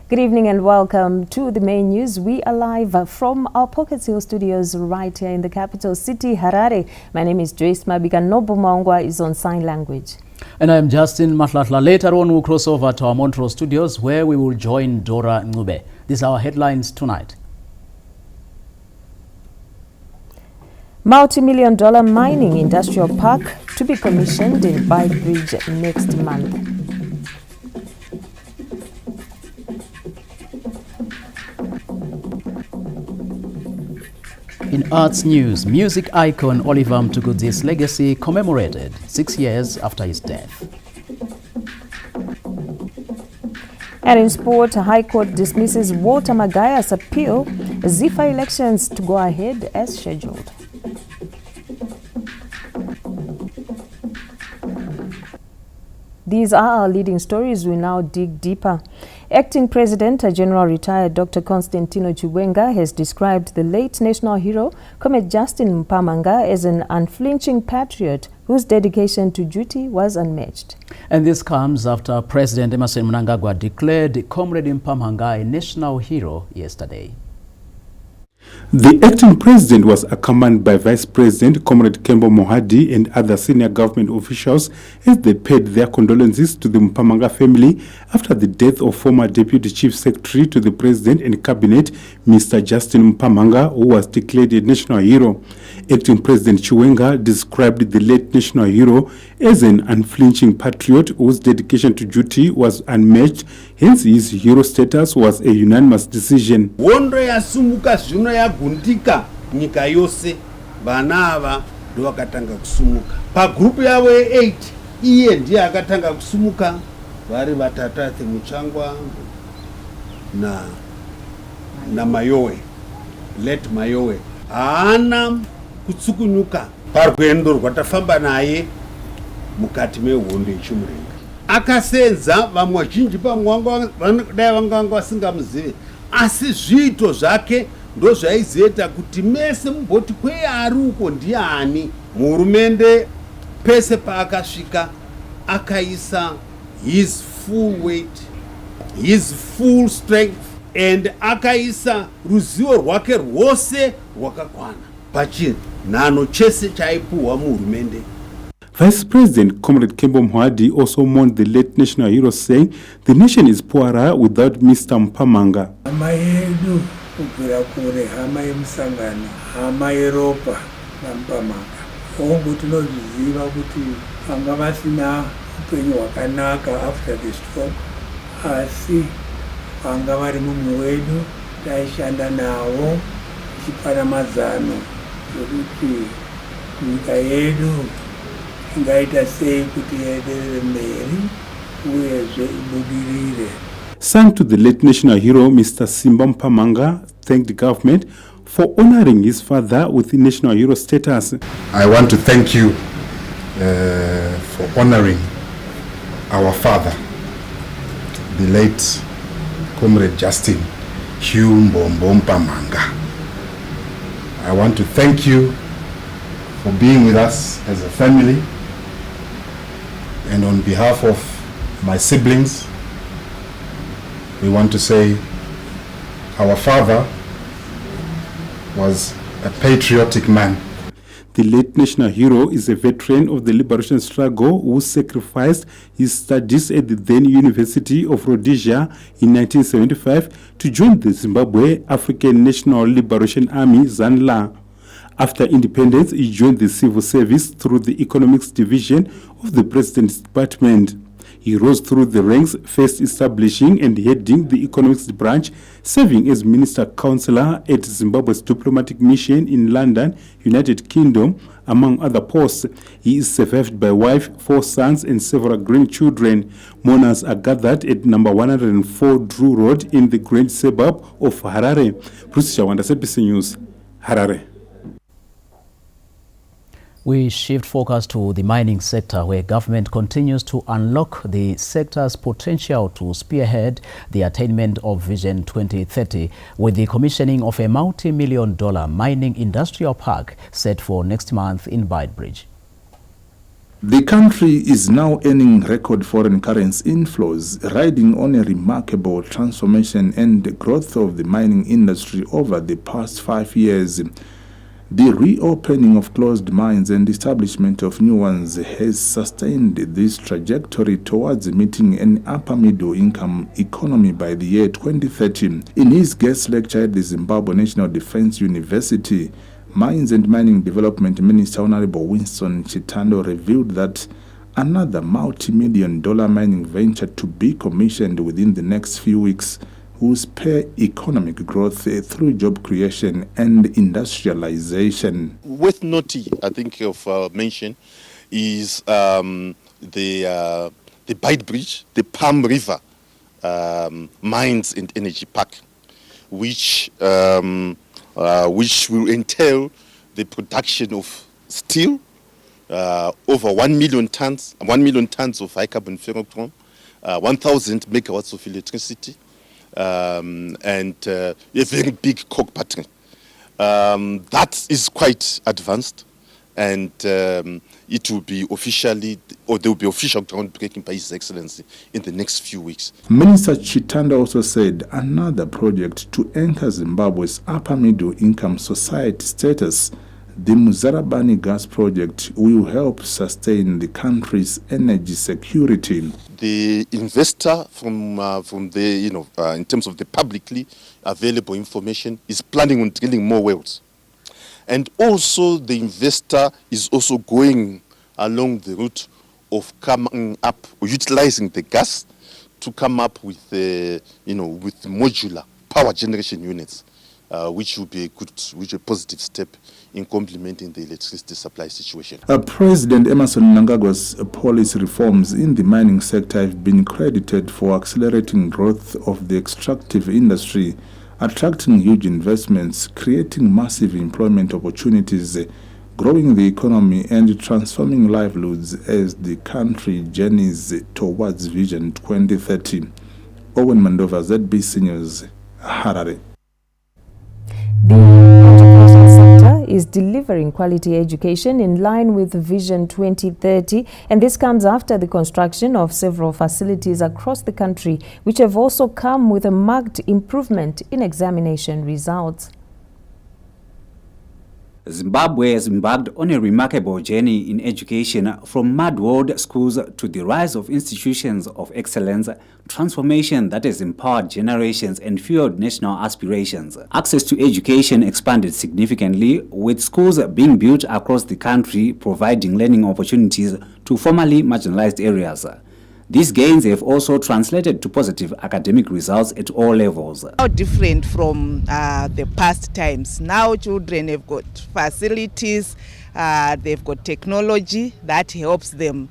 Good evening and welcome to the main news. We are live from our Pocket Hill studios right here in the capital city, Harare. My name is Joyce Mabiga. Nobu Maungwa is on sign language. And I'm Justin Matlatla. Later on, we'll cross over to our Montreal studios where we will join Dora Ngube. These are our headlines tonight. Multi-million-dollar mining industrial park to be commissioned in Beitbridge next month. In arts news, music icon Oliver Mtugudzi's legacy commemorated 6 years after his death. And in sport, High Court dismisses Walter Magaya's appeal, ZIFA elections to go ahead as scheduled. These are our leading stories. We now dig deeper. Acting President General Retired Dr. Constantino Chiwenga has described the late national hero, Comrade Justin Mpamanga, as an unflinching patriot whose dedication to duty was unmatched. And this comes after President Emmerson Mnangagwa declared Comrade Mpamanga a national hero yesterday. The acting president was accompanied by Vice President Comrade Kembo Mohadi and other senior government officials as they paid their condolences to the Mpamanga family after the death of former Deputy Chief Secretary to the President and Cabinet, Mr. Justin Mpamanga, who was declared a national hero. Acting President Chiwenga described the late national hero as an unflinching patriot whose dedication to duty was unmatched, hence his hero status was a unanimous decision. Yagundika nyika yose vana ava ndovakatanga kusumuka pagrupu yavo ye8 iye ndiye akatanga kusumuka vari vatatate Muchangwa na Mayowe, let Mayowe haana kutsukunyuka parwendo rwatafamba naye mukati mehondo yechimurenga. Akasenza vamwe vazhinji pamwe dai vanga vasingamuzive, asi zviito zvake ndo zvaizoita kuti mese mubhoti kweari uko ndiani. Muhurumende pese paakasvika akaisa his full weight, his full strength, and akaisa ruzivo rwake rwose rwakakwana pachinhano chese chaipuhwa muhurumende. Vice President Comrade Kembo Mohadi also mourned the late national hero, saying the nation is poorer without Mr. Mpamanga. Kubvira kure hama yemusangano, hama yeropa naMpamanga. Hongu tinozviziva kuti vanga vasina upenyu hwakanaka after the stroke, asi vanga vari mumwe wedu, taishanda navo tichipana mazano ekuti nyika yedu ingaita sei kuti ienderere mberi uyezve ibudirire. Son to the late national hero, Mr. Simba Mpamanga thanked the government for honoring his father with the national hero status. I want to thank you for honoring our father, the late Comrade Justin Mpamanga. I want to thank you for being with us as a family, and on behalf of my siblings, we want to say our father was a patriotic man. The late national hero is a veteran of the liberation struggle who sacrificed his studies at the then University of Rhodesia in 1975 to join the Zimbabwe African National Liberation Army, ZANLA. After independence, he joined the civil service through the economics division of the President's Department. He rose through the ranks, first establishing and heading the economics branch, serving as Minister Councillor at Zimbabwe's diplomatic mission in London, United Kingdom, among other posts. He is survived by wife, 4 sons, and several grandchildren. Mourners are gathered at number 104 Drew Road in the Grand suburb of Harare. Bruce Chawanda, SABC News, Harare. We shift focus to the mining sector, where government continues to unlock the sector's potential to spearhead the attainment of Vision 2030, with the commissioning of a multi-million-dollar mining industrial park set for next month in Beitbridge. The country is now earning record foreign currency inflows, riding on a remarkable transformation and growth of the mining industry over the past 5 years. The reopening of closed mines and establishment of new ones has sustained this trajectory towards meeting an upper middle income economy by the year 2030. In his guest lecture at the Zimbabwe National Defense University, Mines and Mining Development Minister Honorable Winston Chitando revealed that another multi-million-dollar mining venture to be commissioned within the next few weeks will spur economic growth through job creation and industrialization. Worth noting, I think, of mention is the Bight Bridge, the Palm River Mines and Energy Park, which will entail the production of steel, over 1 million tons of high carbon ferrochrome, 1,000 megawatts of electricity, and a very big coke battery. That is quite advanced, and it will be officially, or there will be official groundbreaking by His Excellency in the next few weeks. Minister Chitanda also said another project to anchor Zimbabwe's upper middle income society status, the Muzarabani gas project, will help sustain the country's energy security. The investor from the, in terms of the publicly available information, is planning on drilling more wells. And also the investor is also going along the route of coming up, or utilizing the gas to come up with, with modular power generation units, which will be a positive step in complementing the electricity supply situation. President Emerson Mnangagwa's policy reforms in the mining sector have been credited for accelerating growth of the extractive industry, attracting huge investments, creating massive employment opportunities, growing the economy and transforming livelihoods as the country journeys towards Vision 2030. Owen Mandova, ZBC News, Harare. The education sector is delivering quality education in line with Vision 2030, and this comes after the construction of several facilities across the country, which have also come with a marked improvement in examination results. Zimbabwe has embarked on a remarkable journey in education, from mud walled schools to the rise of institutions of excellence, transformation that has empowered generations and fueled national aspirations. Access to education expanded significantly, with schools being built across the country, providing learning opportunities to formerly marginalized areas. These gains have also translated to positive academic results at all levels. How different from the past times. Now children have got facilities, they've got technology that helps them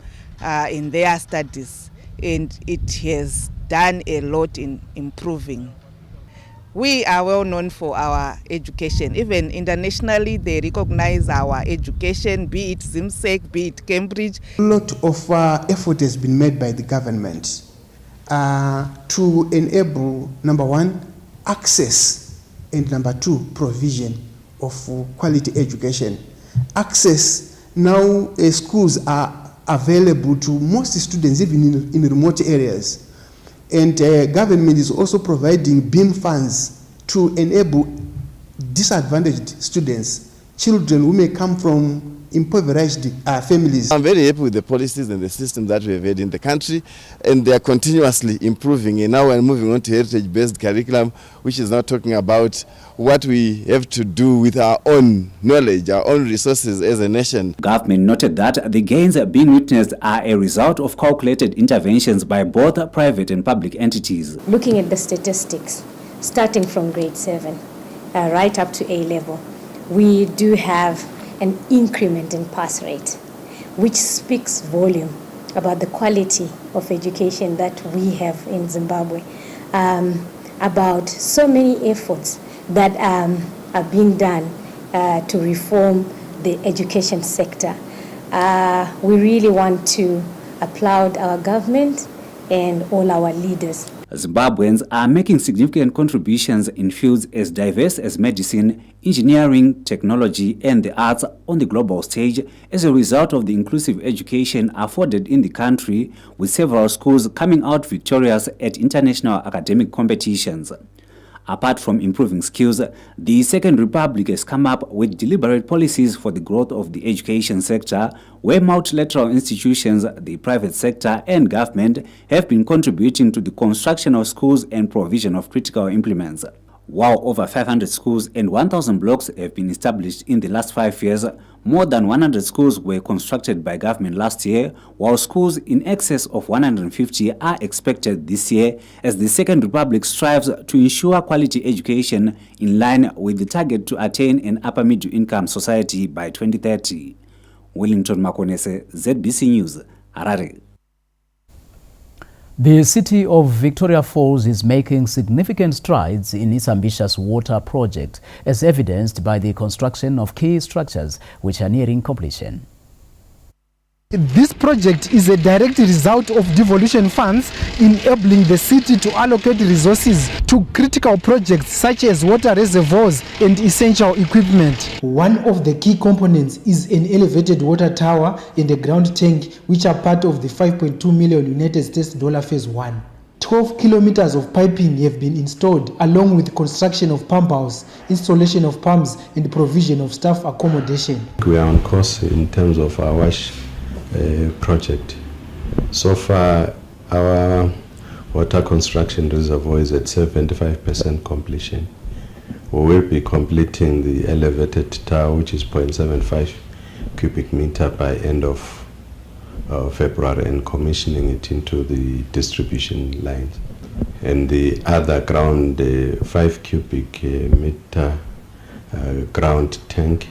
in their studies, and it has done a lot in improving. We are well known for our education. Even internationally, they recognize our education, be it ZimSec, be it Cambridge. A lot of effort has been made by the government to enable, number one, access, and number two, provision of quality education. Access, now schools are available to most students, even in remote areas. And government is also providing BEAM funds to enable disadvantaged students, children who may come from impoverished families. I'm very happy with the policies and the system that we have had in the country, and they are continuously improving. And now we're moving on to heritage-based curriculum, which is now talking about what we have to do with our own knowledge, our own resources as a nation. Government noted that the gains being witnessed are a result of calculated interventions by both private and public entities. Looking at the statistics, starting from grade 7 right up to A level, we do have an increment in pass rate, which speaks volume about the quality of education that we have in Zimbabwe, about so many efforts that are being done to reform the education sector. We really want to applaud our government and all our leaders. Zimbabweans are making significant contributions in fields as diverse as medicine, engineering, technology, and the arts on the global stage as a result of the inclusive education afforded in the country, with several schools coming out victorious at international academic competitions. Apart from improving skills, the Second Republic has come up with deliberate policies for the growth of the education sector, where multilateral institutions, the private sector, and government have been contributing to the construction of schools and provision of critical implements. While over 500 schools and 1,000 blocks have been established in the last 5 years, more than 100 schools were constructed by government last year, while schools in excess of 150 are expected this year as the Second Republic strives to ensure quality education in line with the target to attain an upper middle income society by 2030. Wellington Makonese, ZBC News, Harare. The city of Victoria Falls is making significant strides in its ambitious water project, as evidenced by the construction of key structures which are nearing completion. This project is a direct result of devolution funds enabling the city to allocate resources to critical projects such as water reservoirs and essential equipment. One of the key components is an elevated water tower and a ground tank, which are part of the $5.2 million United States phase 1. 12 kilometers of piping have been installed, along with construction of pump house, installation of pumps, and provision of staff accommodation. We are on course in terms of our wash project. So far, our water construction reservoir is at 75% completion. We will be completing the elevated tower, which is 0.75 cubic meter by end of February, and commissioning it into the distribution lines. And the other ground, 5 cubic meter ground tank,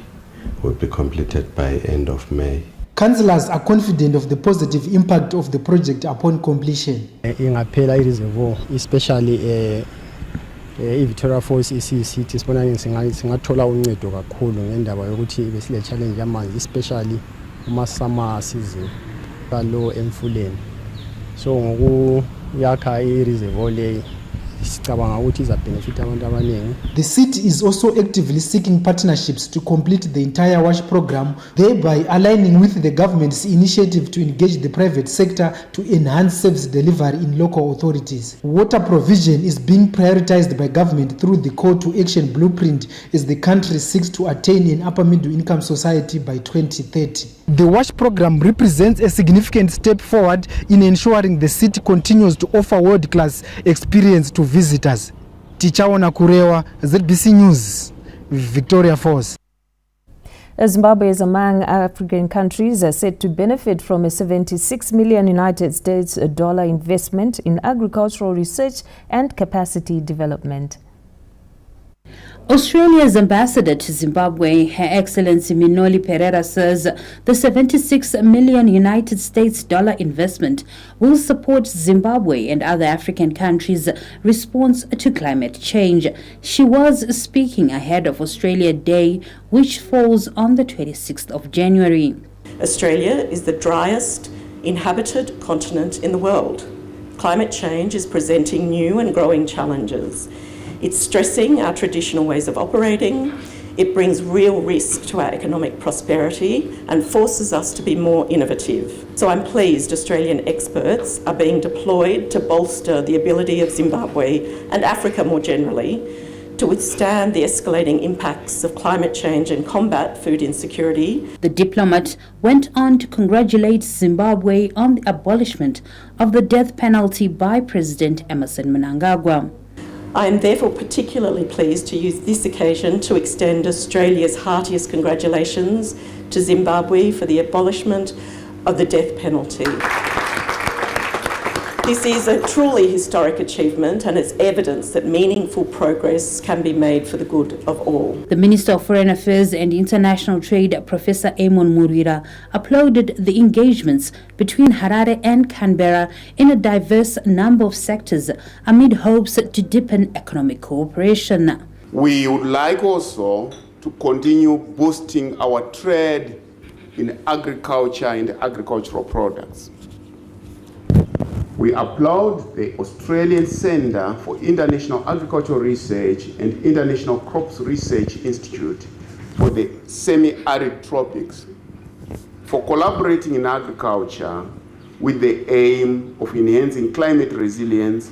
will be completed by end of May. Councillors are confident of the positive impact of the project upon completion. Ingaphela ireservoir, especially Victoria Falls isiyithi sibona singathola uncedo kakhulu ngendaba yokuthi besile challenge yamanzi, especially uma summer season kalo emfuleni. So ngokuyakha ireservoir le sicabanga ukuthi iza benefit abantu abaningi. The city is also actively seeking partnerships to complete the entire WASH program, thereby aligning with the government's initiative to engage the private sector to enhance service delivery in local authorities. Water provision is being prioritized by government through the Call to Action Blueprint as the country seeks to attain an upper middle income society by 2030. The WASH program represents a significant step forward in ensuring the city continues to offer world-class experience to visitors. Tichaona Kurewa, ZBC News, Victoria Falls. Zimbabwe is among African countries set to benefit from a $76 million United States investment in agricultural research and capacity development. Australia's ambassador to Zimbabwe, Her Excellency Minoli Pereira, says the $76 million United States investment will support Zimbabwe and other African countries' response to climate change. She was speaking ahead of Australia Day, which falls on the 26th of January. Australia is the driest inhabited continent in the world. Climate change is presenting new and growing challenges. It's stressing our traditional ways of operating, it brings real risk to our economic prosperity and forces us to be more innovative. So I'm pleased Australian experts are being deployed to bolster the ability of Zimbabwe and Africa more generally to withstand the escalating impacts of climate change and combat food insecurity. The diplomat went on to congratulate Zimbabwe on the abolishment of the death penalty by President Emmerson Mnangagwa. I am therefore particularly pleased to use this occasion to extend Australia's heartiest congratulations to Zimbabwe for the abolishment of the death penalty. This is a truly historic achievement and it's evidence that meaningful progress can be made for the good of all. The Minister of Foreign Affairs and International Trade, Professor Amon Murira, applauded the engagements between Harare and Canberra in a diverse number of sectors amid hopes to deepen economic cooperation. We would like also to continue boosting our trade in agriculture and agricultural products. We applaud the Australian Centre for International Agricultural Research and International Crops Research Institute for the semi-arid tropics for collaborating in agriculture with the aim of enhancing climate resilience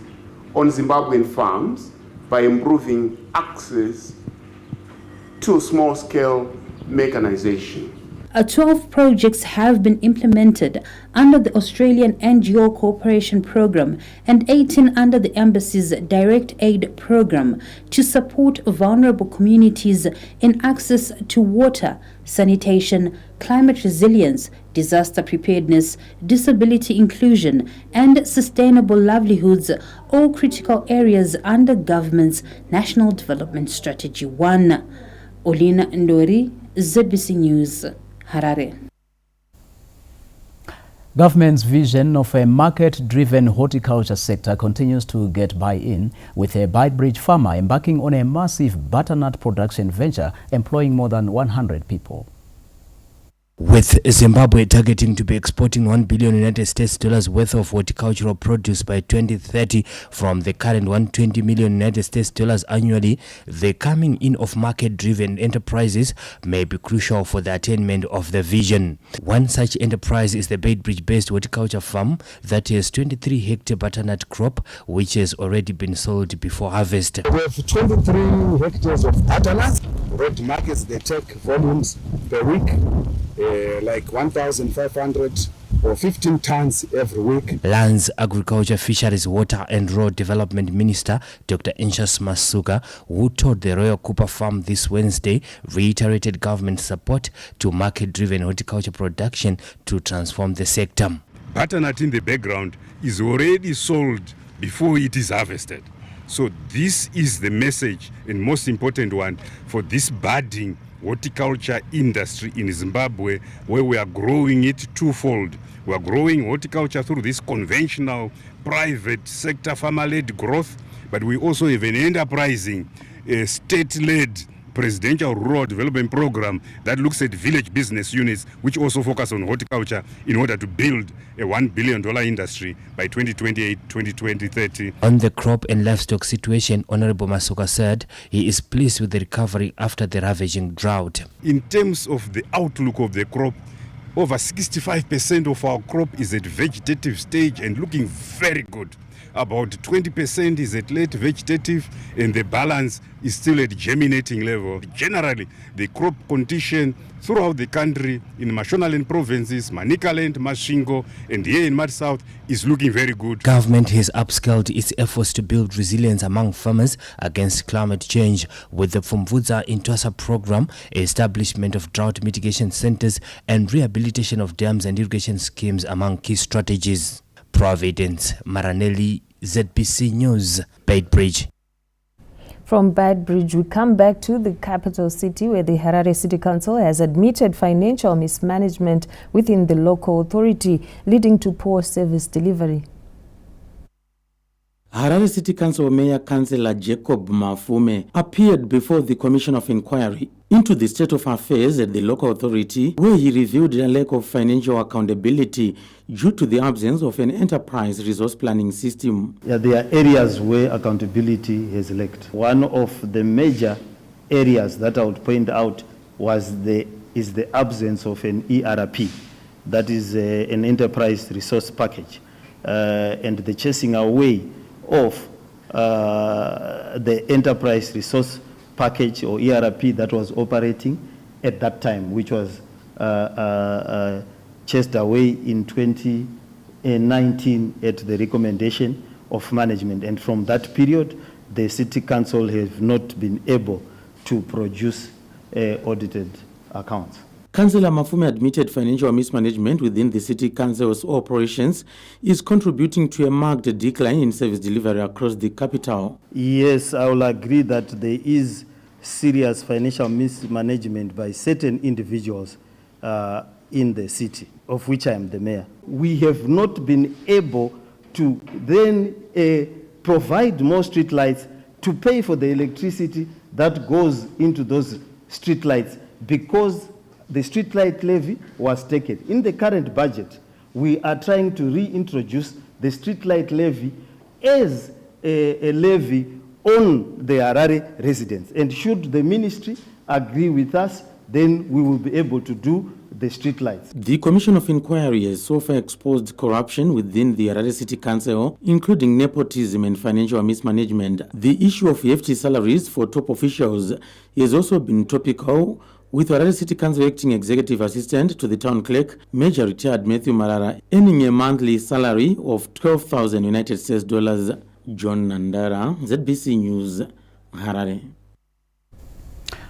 on Zimbabwean farms by improving access to small-scale mechanization. 12 projects have been implemented under the Australian NGO Cooperation Programme and 18 under the Embassy's Direct Aid Programme to support vulnerable communities in access to water, sanitation, climate resilience, disaster preparedness, disability inclusion, and sustainable livelihoods, all critical areas under government's National Development Strategy 1. Olina Ndori, ZBC News, Harare. Government's vision of a market-driven horticulture sector continues to get buy-in, with a Beitbridge farmer embarking on a massive butternut production venture employing more than 100 people. With Zimbabwe targeting to be exporting $1 billion US worth of horticultural produce by 2030 from the current $120 million US annually, the coming in of market-driven enterprises may be crucial for the attainment of the vision. One such enterprise is the Beitbridge-based horticulture farm that has 23-hectare butternut crop, which has already been sold before harvest. We have 23 hectares of butternut. Road markets, they take volumes per week. Like 1,500 or 15 tons every week. Lands, Agriculture, Fisheries, Water and Road Development Minister Dr. Enshas Masuka, who told the Royal Cooper Farm this Wednesday, reiterated government support to market-driven horticulture production to transform the sector. Butternut in the background is already sold before it is harvested. So this is the message and most important one for this budding horticulture industry in Zimbabwe, where we are growing it twofold. We are growing horticulture through this conventional private sector farmer-led growth, but we also have an enterprising state-led presidential rural development program that looks at village business units which also focus on horticulture in order to build a $1 billion industry by 2028-2030. On the crop and livestock situation, Honorable Masuka said he is pleased with the recovery after the ravaging drought. In terms of the outlook of the crop, over 65% of our crop is at vegetative stage and looking very good. About 20% is at late vegetative and the balance is still at germinating level. Generally, the crop condition throughout the country in Mashonaland provinces, Manicaland, Masvingo, and here in Mad South is looking very good. Government has upscaled its efforts to build resilience among farmers against climate change with the Fumvudza Intwasa program, establishment of drought mitigation centers, and rehabilitation of dams and irrigation schemes among key strategies. Providence Maranelli, ZBC News, Beitbridge. From Beitbridge, we come back to the capital city, where the Harare City Council has admitted financial mismanagement within the local authority, leading to poor service delivery. Harare City Council Mayor Councillor Jacob Mafume appeared before the Commission of Inquiry into the state of affairs at the local authority, where he revealed a lack of financial accountability due to the absence of an enterprise resource planning system. Yeah, there are areas where accountability has lacked. One of the major areas that I would point out is the absence of an ERP, that is an enterprise resource package, and the chasing away of the enterprise resource package or ERP that was operating at that time, which was chased away in 2019 at the recommendation of management. And from that period, the City Council has not been able to produce audited accounts. Councillor Mafume admitted financial mismanagement within the City Council's operations is contributing to a marked decline in service delivery across the capital. Yes, I will agree that there is serious financial mismanagement by certain individuals in the city, of which I am the mayor. We have not been able to then provide more street lights to pay for the electricity that goes into those street lights, because the street light levy was taken. In the current budget, we are trying to reintroduce the streetlight levy as a levy on the Harare residents. And should the ministry agree with us, then we will be able to do the street lights. The Commission of Inquiry has so far exposed corruption within the Harare City Council, including nepotism and financial mismanagement. The issue of hefty salaries for top officials has also been topical, with Harare City Council acting executive assistant to the town clerk, Major retired Matthew Marara, earning a monthly salary of 12,000 United States dollars. John Nandara, ZBC News, Harare.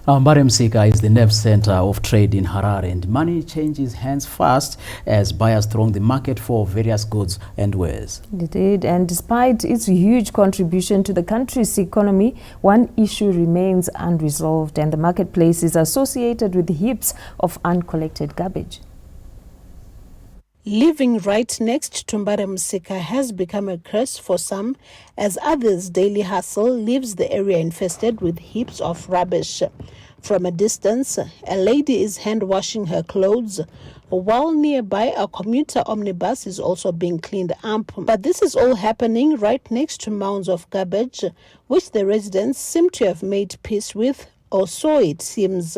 Mbare Msika is the nerve center of trade in Harare, and money changes hands fast as buyers throng the market for various goods and wares. Indeed, and despite its huge contribution to the country's economy, one issue remains unresolved, and the marketplace is associated with heaps of uncollected garbage. Living right next to Mbare Msika has become a curse for some, as others' daily hustle leaves the area infested with heaps of rubbish. From a distance, a lady is hand-washing her clothes, while nearby a commuter omnibus is also being cleaned up. But this is all happening right next to mounds of garbage, which the residents seem to have made peace with, or so it seems.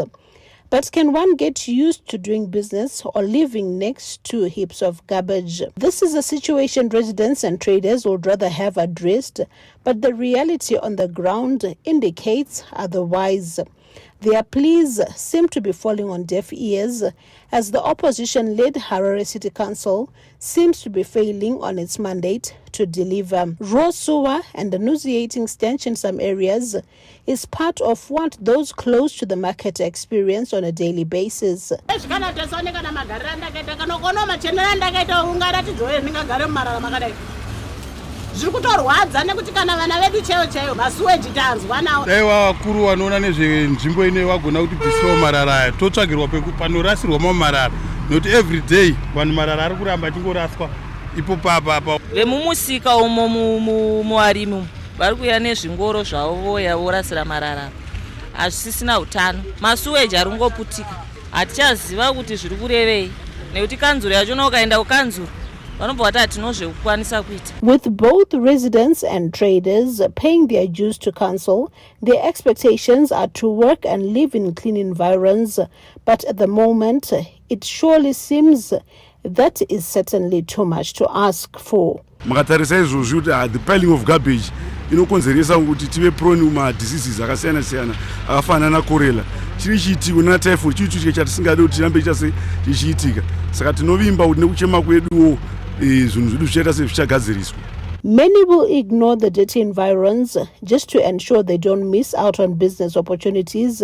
But can one get used to doing business or living next to heaps of garbage? This is a situation residents and traders would rather have addressed, but the reality on the ground indicates otherwise. Their pleas seem to be falling on deaf ears, as the opposition-led Harare City Council seems to be failing on its mandate to deliver. Raw sewer and the nauseating stench in some areas is part of what those close to the market experience on a daily basis. Daiwa vakuru vanoona nezvenzvimbo ine vagona kuti bvisiwa marara aya totsvagirwa panorasirwa marara nokuti every day vanhu marara ari kuramba achingoraswa ipopo apa. Vemumusika umo muwarimi vari kuuya nezvingoro zvavo voya vorasira marara hazvisisina utano. Masuweji ari kungoputika, hatichaziva kuti zviri kurevei nekuti kanzuro yacho ukaenda kukanzuro with both residents and traders paying their dues to council, their expectations are to work and live in clean environs. But at the moment, it surely seems that is certainly too much to ask for. The piling of garbage inokonzeresa kuti tive prone madiseases akasiyana siyana akafanana na korela chiri chiitiko na typhoid chiri chitike chatisingade kuti chirambe chase chichiitika saka tinovimba kuti nekuchema kweduwo zvinhu zvedu zvichaita sezvichagadziriswa. Many will ignore the dirty environs just to ensure they don't miss out on business opportunities,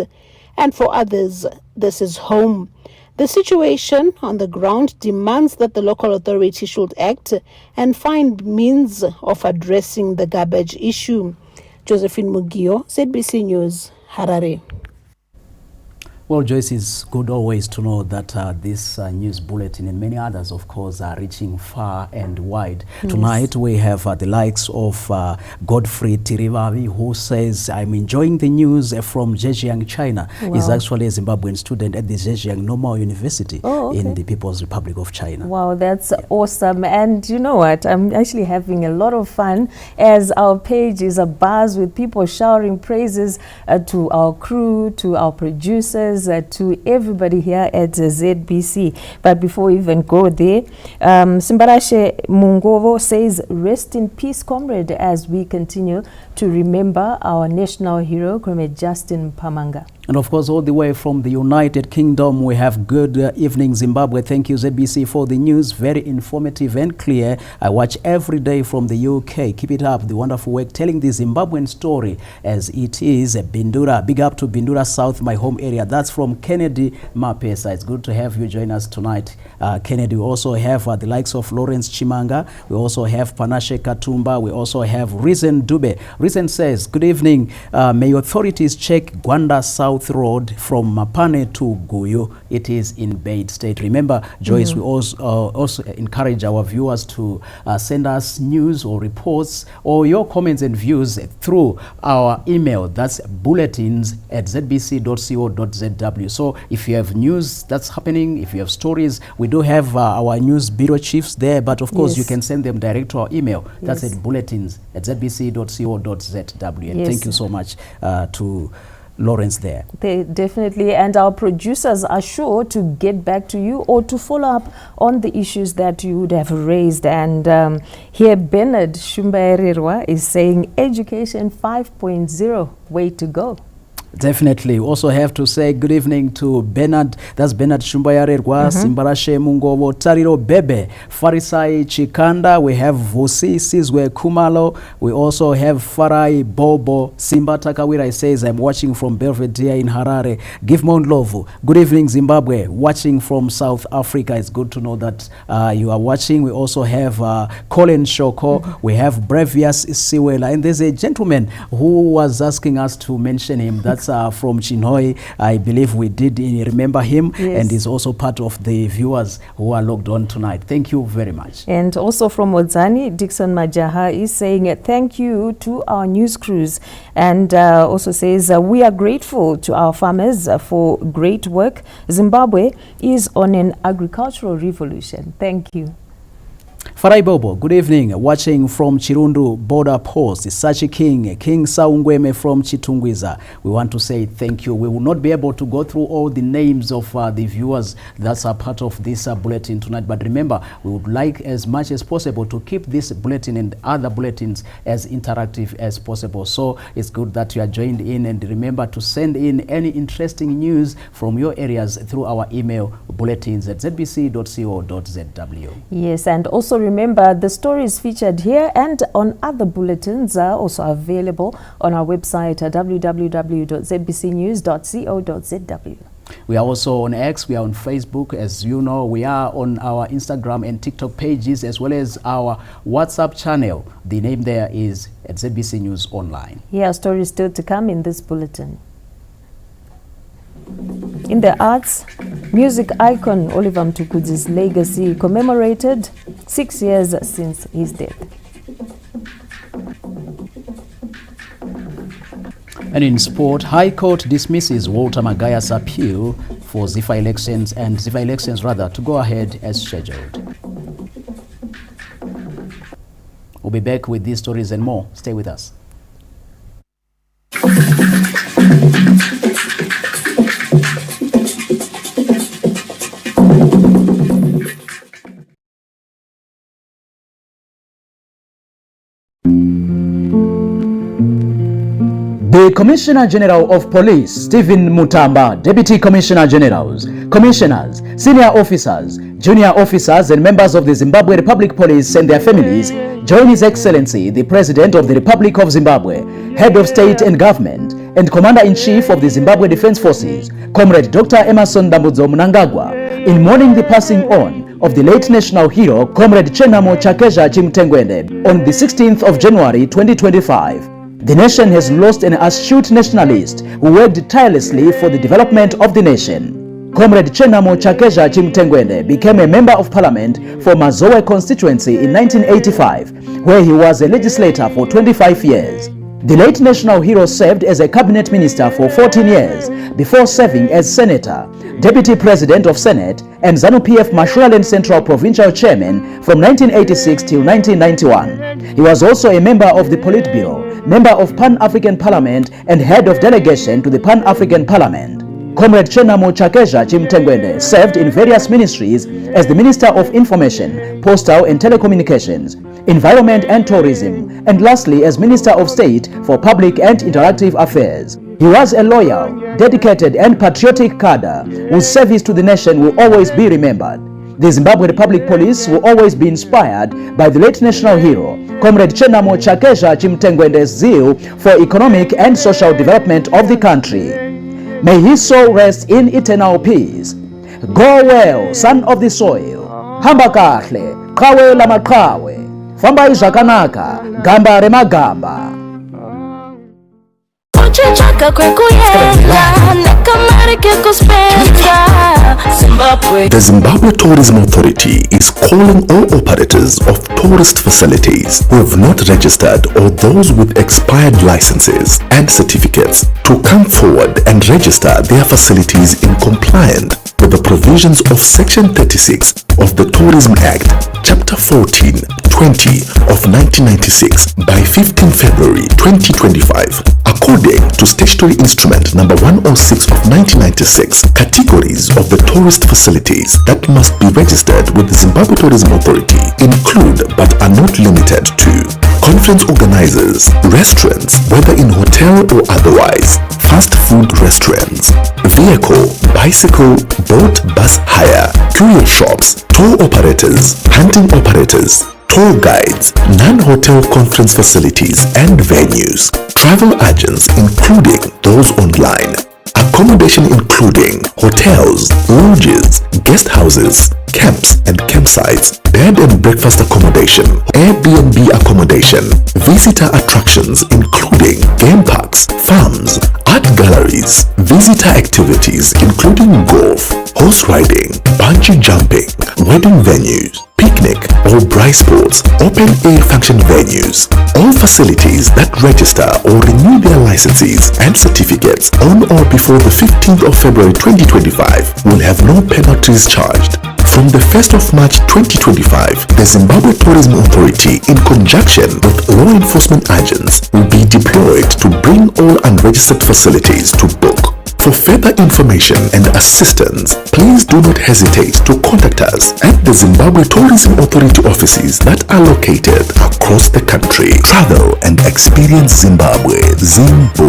and for others, this is home. The situation on the ground demands that the local authority should act and find means of addressing the garbage issue. Josephine Mugio, ZBC News, Harare. Well, Joyce, it's good always to know that this news bulletin and many others, of course, are reaching far and wide. Yes. Tonight, we have the likes of Godfrey Tirivavi, who says, I'm enjoying the news from Zhejiang, China. Wow. He's actually a Zimbabwean student at the Zhejiang Normal University in the People's Republic of China. Wow, that's awesome. And you know what? I'm actually having a lot of fun as our page is abuzz with people showering praises to our crew, to our producers, to everybody here at ZBC. But before we even go there, Simbarashe Mungovo says, rest in peace, comrade, as we continue to remember our national hero, Comrade Justin Pamanga. And of course, all the way from the United Kingdom, we have good evening, Zimbabwe. Thank you, ZBC, for the news. Very informative and clear. I watch every day from the UK. Keep it up. The wonderful work telling the Zimbabwean story as it is. Bindura. Big up to Bindura South, my home area. That's from Kennedy Mapesa. It's good to have you join us tonight, Kennedy. We also have the likes of Lawrence Chimanga. We also have Panashe Katumba. We also have Risen Dube. Risen says, good evening. May authorities check Gwanda South South Road from Mapane to Guyu. It is in bad state. Remember, Joyce, we also encourage our viewers to send us news or reports or your comments and views through our email. That's bulletins@zbc.co.zw. So if you have news that's happening, if you have stories, we do have our news bureau chiefs there, but of course you can send them direct to our email. That's at bulletins@zbc.co.zw. And thank you so much to Lawrence there. They definitely, and our producers are sure to get back to you or to follow up on the issues that you would have raised. And here Bernard Shumbaerirwa is saying education 5.0, way to go. Definitely. We also have to say good evening to Bernard. That's Bernard Shumbayarerwa, Simbarashe Mungovo, Tariro Bebe, Farisai Chikanda. We have Vusi Sizwe Kumalo. We also have Farai Bobo. Simba Takawira says, I'm watching from Belvedere in Harare. Give Mount Lovu. Good evening, Zimbabwe. Watching from South Africa. It's good to know that you are watching. We also have Colin Shoko. We have Brevius Siwela. And there's a gentleman who was asking us to mention him. That's from Chinhoy. I believe we did remember him, and he's also part of the viewers who are logged on tonight. Thank you very much. And also from Odzani, Dixon Majaha is saying thank you to our news crews, and also says we are grateful to our farmers for great work. Zimbabwe is on an agricultural revolution. Thank you. Farai Bobo, good evening. Watching from Chirundu border post, Sachi King Saungweme from Chitungwiza. We want to say thank you. We will not be able to go through all the names of the viewers that are part of this bulletin tonight. But remember, we would like as much as possible to keep this bulletin and other bulletins as interactive as possible. So it's good that you are joined in, and remember to send in any interesting news from your areas through our email bulletins@zbc.co.zw. Yes, and also remember the stories featured here and on other bulletins are also available on our website at www.zbcnews.co.zw. We are also on X, we are on Facebook, as you know, we are on our Instagram and TikTok pages, as well as our WhatsApp channel. The name there is at ZBC News Online. Yeah, stories still to come in this bulletin. In the arts, music icon Oliver Mtukudzi's legacy commemorated 6 years since his death. And in sport, High Court dismisses Walter Magaya's appeal for ZIFA elections to go ahead as scheduled. We'll be back with these stories and more. Stay with us. The Commissioner General of Police, Stephen Mutamba, Deputy Commissioner Generals, Commissioners, Senior Officers, Junior Officers and members of the Zimbabwe Republic Police and their families join His Excellency, the President of the Republic of Zimbabwe, Head of State and Government, and Commander-in-Chief of the Zimbabwe Defense Forces, Comrade Dr. Emerson Dambudzo Mnangagwa, in mourning the passing on of the late national hero, Comrade Chenamo Chakezha Chimtengwende, on the 16th of January 2025. The nation has lost an astute nationalist who worked tirelessly for the development of the nation. Comrade Chenamo Chakezha Chimtengwende became a member of parliament for Mazowe constituency in 1985, where he was a legislator for 25 years. The late national hero served as a cabinet minister for 14 years before serving as senator, deputy president of Senate, and ZANU-PF Mashonaland Central Provincial Chairman from 1986 till 1991. He was also a member of the Politburo, member of Pan-African Parliament, and head of delegation to the Pan-African Parliament. Comrade Chenamo Chakezha Chimtengwende served in various ministries as the Minister of Information, Postal and Telecommunications, Environment and Tourism, and lastly as Minister of State for Public and Interactive Affairs. He was a loyal, dedicated and patriotic cadre whose service to the nation will always be remembered. The Zimbabwe Republic Police will always be inspired by the late national hero, Comrade Chenamo Chakezha Chimtengwende's zeal for economic and social development of the country. May his soul rest in eternal peace. Go well, son of the soil. Hamba kahle, qawe la maqhawe. Famba izhakanaka, gamba remagamba. kuchinjaka kwekuyenda nekamarike kuspenda Zimbabwe. The Zimbabwe Tourism Authority is calling all operators of tourist facilities who have not registered or those with expired licenses and certificates to come forward and register their facilities in compliance with the provisions of Section 36 of the Tourism Act, Chapter 14, 20 of 1996 by 15 February 2025. According to Statutory Instrument Number 106 of 1996, categories of the tourist facilities that must be registered with the Zimbabwe Tourism Authority include but are not limited to conference organizers, restaurants, whether in hotel or otherwise, fast food restaurants, vehicle, bicycle, boat, bus hire, courier shops, tour operators, hunting operators, tour guides, non-hotel conference facilities and venues, travel agents including those online, accommodation including hotels, lodges, guest houses, camps and campsites, bed and breakfast accommodation, Airbnb accommodation, visitor attractions including game parks, farms, art galleries, visitor activities including golf, horse riding, bungee jumping, wedding venues, picnic or braai sports, open air function venues. All facilities that register or renew their licenses and certificates on or before the 15th of February 2025 will have no penalties charged. From the 1st of March 2025, the Zimbabwe Tourism Authority, in conjunction with law enforcement agents, will be deployed to bring all unregistered facilities to book. For further information and assistance, please do not hesitate to contact us at the Zimbabwe Tourism Authority offices that are located across the country. Travel and experience Zimbabwe. Zimbo.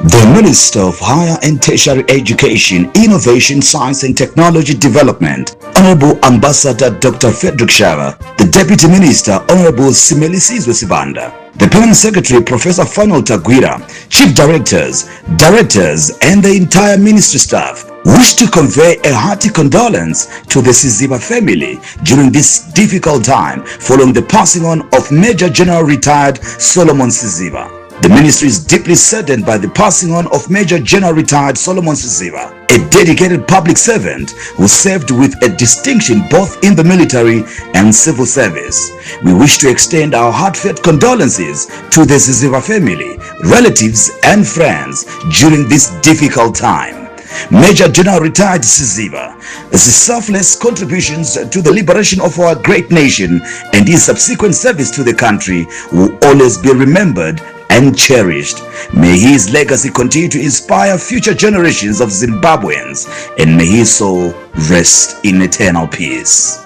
The Minister of Higher and Tertiary Education, Innovation, Science and Technology Development, Honorable Ambassador Dr. Frederick Shara, the Deputy Minister, Honorable Simelisizwe Sibanda, the Permanent Secretary, Professor Fanuel Tagwira, Chief Directors, Directors, and the entire Ministry staff wish to convey a hearty condolence to the Siziba family during this difficult time following the passing on of Major General Retired Solomon Siziba. The ministry is deeply saddened by the passing on of Major General Retired Solomon Siziba, a dedicated public servant who served with a distinction both in the military and civil service. We wish to extend our heartfelt condolences to the Siziba family, relatives and friends during this difficult time. Major General Retired Siziba, his selfless contributions to the liberation of our great nation and his subsequent service to the country will always be remembered and cherished. May his legacy continue to inspire future generations of Zimbabweans, and may his soul rest in eternal peace.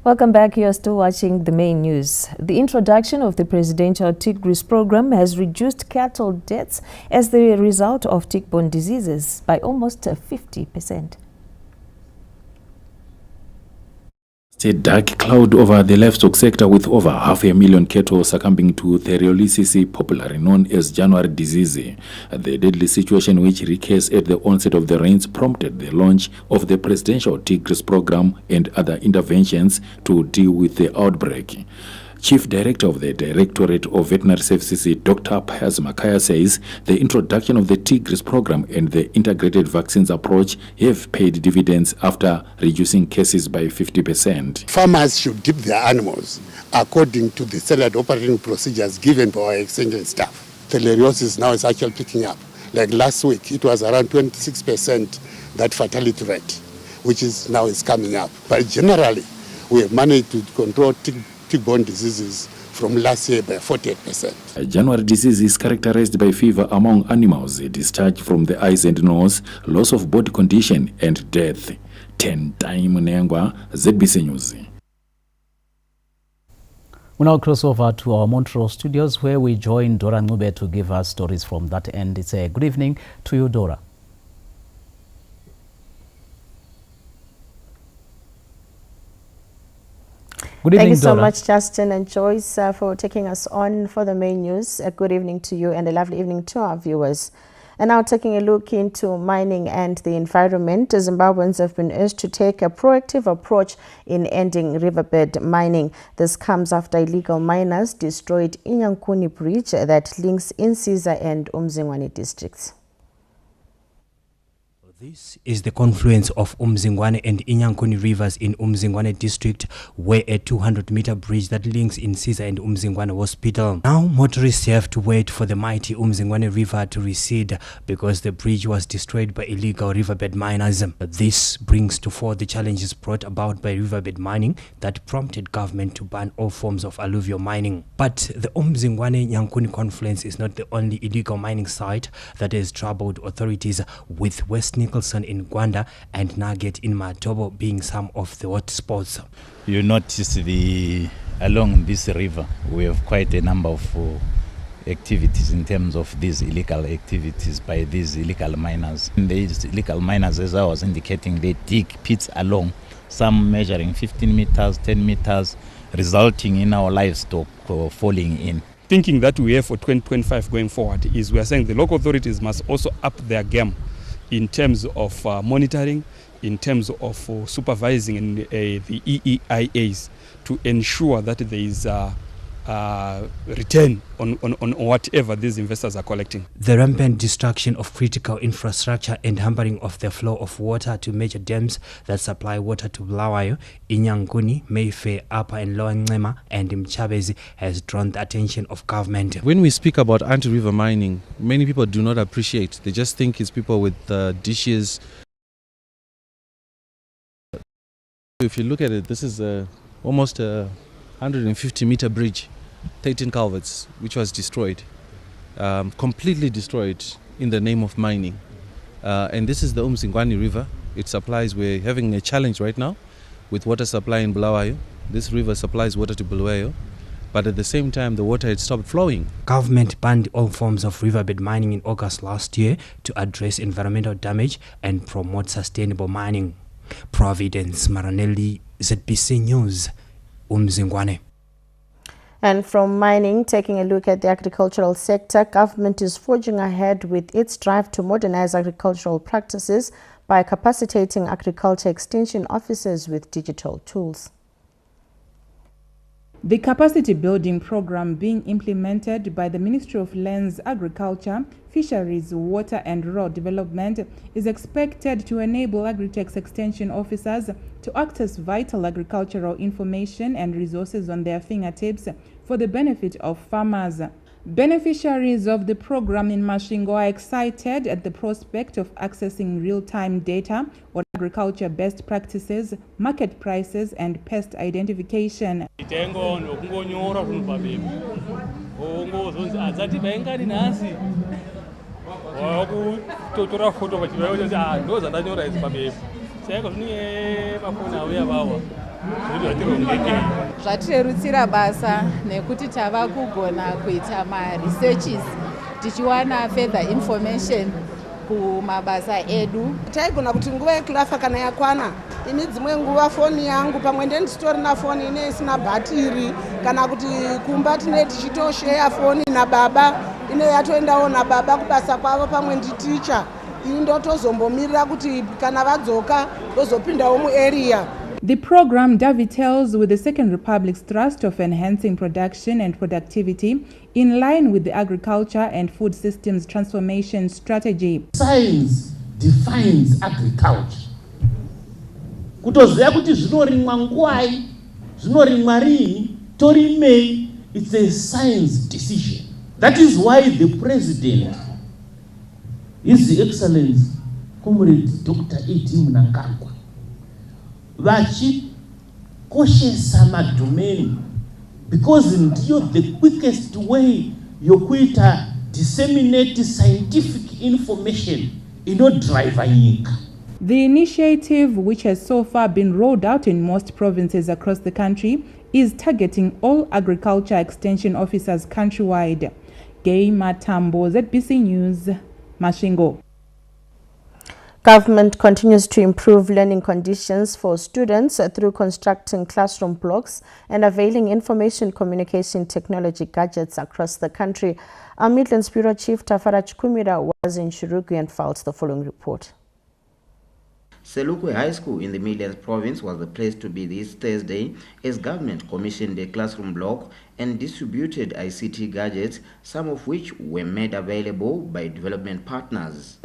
Welcome back. You are still watching the main news. The introduction of the presidential tick-grease program has reduced cattle deaths as the result of tick-borne diseases by almost 50%. A dark cloud over the livestock sector, with over 500,000 cattle succumbing to theriolysis, popularly known as January disease. The deadly situation which recurs at the onset of the rains prompted the launch of the presidential tick-grease program and other interventions to deal with the outbreak. Chief Director of the Directorate of Veterinary Services, Dr. Pius Makaya, says the introduction of the tick-grease program and the integrated vaccines approach have paid dividends after reducing cases by 50%. Farmers should dip their animals according to the standard operating procedures given by our extension staff. Theriolysis now is actually picking up. Like last week, it was around 26% that fatality rate, which is now is coming up. But generally, we have managed to control tick-borne diseases from last year by 48%. January disease is characterized by fever among animals, discharge from the eyes and nose, loss of body condition, and death. 10 Time Nengwa, ZBC News. We now cross over to our Montreal studios, where we join Dora Ngube to give us stories from that end. It's a good evening to you, Dora. Good evening, Thank you so Dora. much, Justin and Joyce, for taking us on for the main news. A good evening to you and a lovely evening to our viewers. And now taking a look into mining and the environment, Zimbabweans have been urged to take a proactive approach in ending riverbed mining. This comes after illegal miners destroyed Inyankuni Bridge that links Insiza and Umzingwane districts. This is the confluence of Umzingwane and Inyankuni rivers in Umzingwane district, where a 200-meter bridge that links Insiza and Umzingwane hospital. Now motorists have to wait for the mighty Umzingwane river to recede because the bridge was destroyed by illegal riverbed miners. This brings to fore the challenges brought about by riverbed mining that prompted government to ban all forms of alluvial mining. But the Umzingwane-Nyankuni confluence is not the only illegal mining site that has troubled authorities, with West Nicholson in Gwanda and Nugget in Matobo being some of the hotspots. You notice along this river we have quite a number of activities in terms of these illegal activities by these illegal miners. And these illegal miners, as I was indicating, they dig pits along, some measuring 15 meters, 10 meters, resulting in our livestock falling in. Thinking that we have for 2025 going forward is we are saying the local authorities must also up their game in terms of monitoring, in terms of supervising and the EEIAs to ensure that there is return on whatever these investors are collecting. The rampant destruction of critical infrastructure and hampering of the flow of water to major dams that supply water to Bulawayo, Inyankuni, Mayfair, Upper and Lower Ncema and Mchabezi has drawn the attention of government. When we speak about anti-river mining, many people do not appreciate. They just think it's people with dishes. If you look at it, this is almost a 150-meter bridge, 13 culverts, which was destroyed, completely destroyed in the name of mining. And this is the Umzingwane River. It supplies, we're having a challenge right now with water supply in Bulawayo. This river supplies water to Bulawayo, but at the same time the water had stopped flowing. Government banned all forms of riverbed mining in August last year to address environmental damage and promote sustainable mining. Providence Maranelli, ZBC News, Umzingwane. And from mining, taking a look at the agricultural sector, government is forging ahead with its drive to modernize agricultural practices by capacitating agriculture extension officers with digital tools. The capacity building program being implemented by the Ministry of Lands, Agriculture, Fisheries, Water and Rural Development is expected to enable Agritech's extension officers to access vital agricultural information and resources on their fingertips for the benefit of farmers. Beneficiaries of the program in Masvingo are excited at the prospect of accessing real-time data on agriculture best practices, market prices and pest identification. Zvatirerutsira basa nekuti tava kugona kuita researches tichiwana further information kumabasa edu. Taigona kuti nguva yekulafa kana yakwana, ini dzimwe nguva foni yangu pamwe ndendisitorina foni ine isina bhatiri, kana kuti kumba tine tichitosheya foni nababa ine yatoendawo nababa kubasa kwavo pamwe nditicha. Ini ndotozombomirira kuti kana vadzoka vozopindawo muarea. The program dovetails with the Second Republic's thrust of enhancing production and productivity in line with the agriculture and food systems transformation strategy. Science defines agriculture. Kutoziva kuti zvinorimwa nguwai, zvinorimwa rini, torimei, it's a science decision. That is why the president, His Excellency Comrade Dr. E.T. Mnangagwa, vachikoshesa madomeni because ndiyo the quickest way yokuita disseminate scientific information inodriva nyika. The initiative, which has so far been rolled out in most provinces across the country, is targeting all agriculture extension officers countrywide. Gay Matambo, ZBC News, Masvingo. Government continues to improve learning conditions for students through constructing classroom blocks and availing information communication technology gadgets across the country. Our Midlands Bureau Chief Tafara Chukumira was in Shirugwi and filed the following report. Selukwe High School in the Midlands Province was the place to be this Thursday as government commissioned a classroom block and distributed ICT gadgets, some of which were made available by development partners.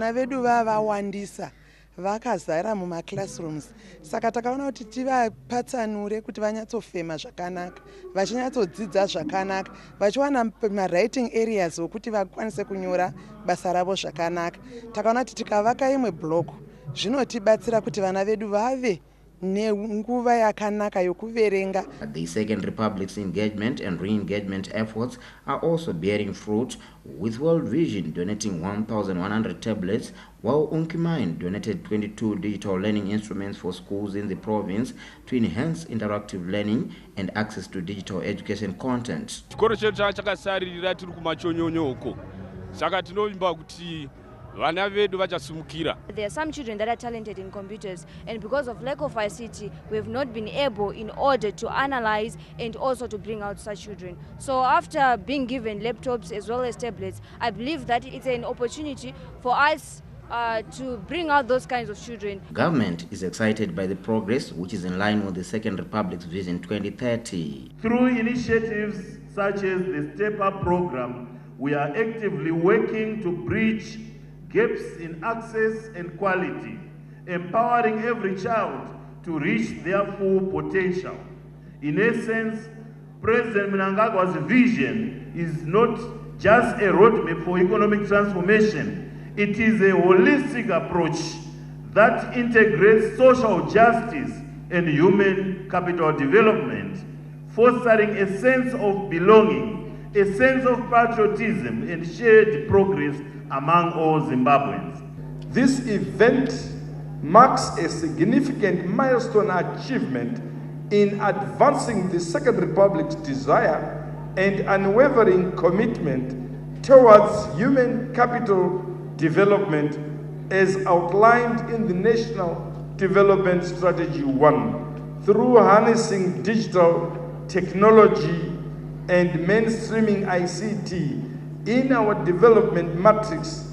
Vakazara muma classrooms saka takaona kuti tivapatsanure kuti vanyatsofema zvakanaka vachinyatsodzidza zvakanaka vachiwana writing areas okuti vakwanise kunyora basa ravo zvakanaka. Takaona kuti tikavaka imwe block zvinotibatsira kuti vana vedu vave nenguva yakanaka yokuverenga. The Second Republic's engagement and re-engagement efforts are also bearing fruit, with World Vision donating 1,100 tablets, while Unkimind donated 22 digital learning instruments for schools in the province to enhance interactive learning and access to digital education content. There are some children that are talented in computers, and because of lack of ICT, we have not been able in order to analyze and also to bring out such children. So after being given laptops as well as tablets, I believe that it's an opportunity for us to bring out those kinds of children. Government is excited by the progress, which is in line with the Second Republic's Vision 2030. Through initiatives such as the Step Up program, we are actively working to bridge gaps in access and quality, empowering every child to reach their full potential. In essence, President Mnangagwa's vision is not just a roadmap for economic transformation. It is a holistic approach that integrates social justice and human capital development, fostering a sense of belonging, a sense of patriotism and shared progress among all Zimbabweans. This event marks a significant milestone achievement in advancing the Second Republic's desire and unwavering commitment towards human capital development as outlined in the National Development Strategy 1 through harnessing digital technology and mainstreaming ICT in our development matrix,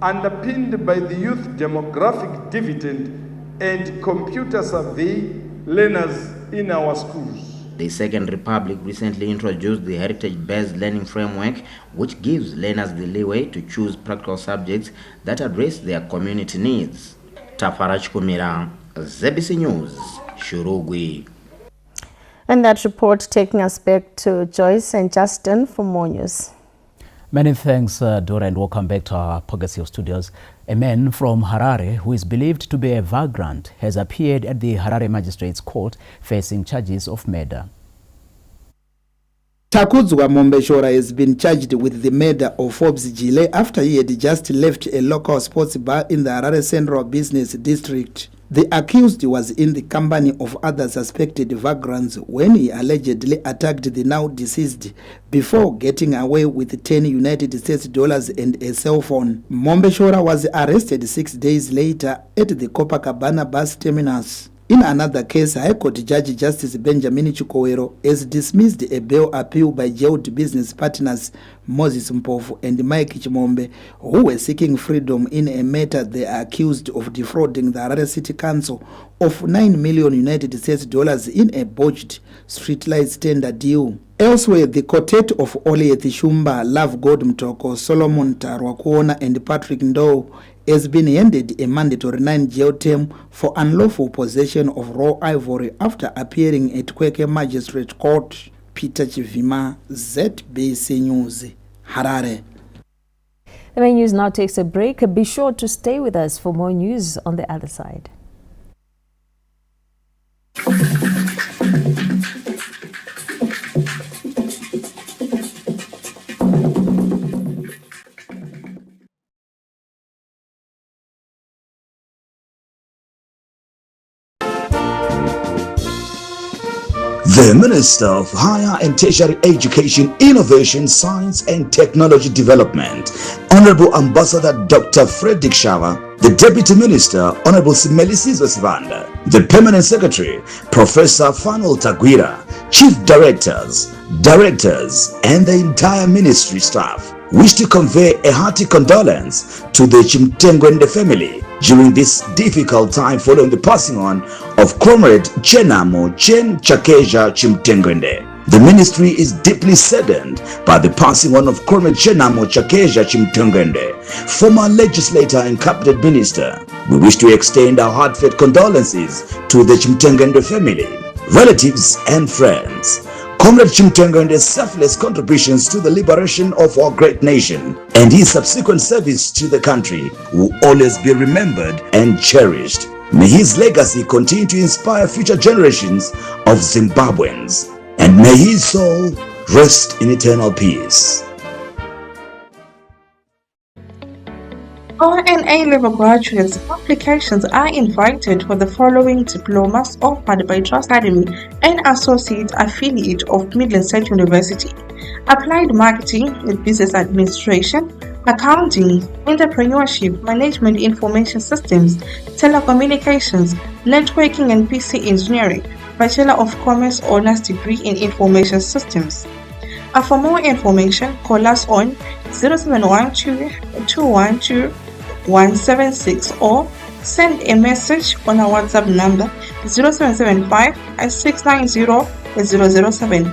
underpinned by the youth demographic dividend and computer survey learners in our schools. The Second Republic recently introduced the heritage-based learning framework, which gives learners the leeway to choose practical subjects that address their community needs. Tafarach Kumira, ZBC News, Shurugwi. And that report taking us back to Joyce and Justin for more news. Many thanks, Dora, and welcome back to our Pogasio studios. A man from Harare, who is believed to be a vagrant, has appeared at the Harare Magistrates Court facing charges of murder. Takudzwa Mombeshora has been charged with the murder of Forbes Gile after he had just left a local sports bar in the Harare Central Business District. The accused was in the company of other suspected vagrants when he allegedly attacked the now deceased before getting away with 10 United States dollars and a cell phone. Mombeshora was arrested 6 days later at the Copacabana bus terminus. In another case, High Court Judge Justice Benjamin Chukowero has dismissed a bail appeal by jailed business partners Moses Mpofu and Mike Chimombe, who were seeking freedom in a matter they are accused of defrauding the Harare City Council of 9 million United States dollars in a botched streetlights tender deal. Elsewhere, the quartet of Olieth Shumba, Love God Mtoko, Solomon Tarwakuona and Patrick Ndou has been handed a mandatory 9 jail term for unlawful possession of raw ivory after appearing at Kweke Magistrate Court. Peter Chivima, ZBC News, Harare. The main news now takes a break. Be sure to stay with us for more news on the other side. The the Minister of Higher and Tertiary Education, Innovation, Science and Technology Development, Honorable Ambassador Dr. Frederick Shawa, the Deputy Minister, Honorable Simelisizo Sivanda, the Permanent Secretary, Professor Fanuel Tagwira, Chief Directors, and the entire ministry staff wish to convey a hearty condolence to the Chimtengwende family during this difficult time following the passing on of Comrade Chenamo Chen Chakeja Chimtengwende. The ministry is deeply saddened by the passing on of Comrade Chenamo Chakeja Chimtengwende, former legislator and cabinet minister. We wish to extend our heartfelt condolences to the Chimtengwende family, relatives and friends. Comrade Chimtengwende's selfless contributions to the liberation of our great nation and his subsequent service to the country will always be remembered and cherished. May his legacy continue to inspire future generations of Zimbabweans, and may his soul rest in eternal peace. RN A-level graduates, applications are invited for the following diplomas offered by Trust Academy, an associate affiliate of Midland State University: Applied Marketing and Business Administration, Accounting, Entrepreneurship, Management Information Systems, Telecommunications, Networking and PC Engineering, Bachelor of Commerce Honours Degree in Information Systems. For more information, call us on 0712 212 176 or send a message on our WhatsApp number 0775 690 007.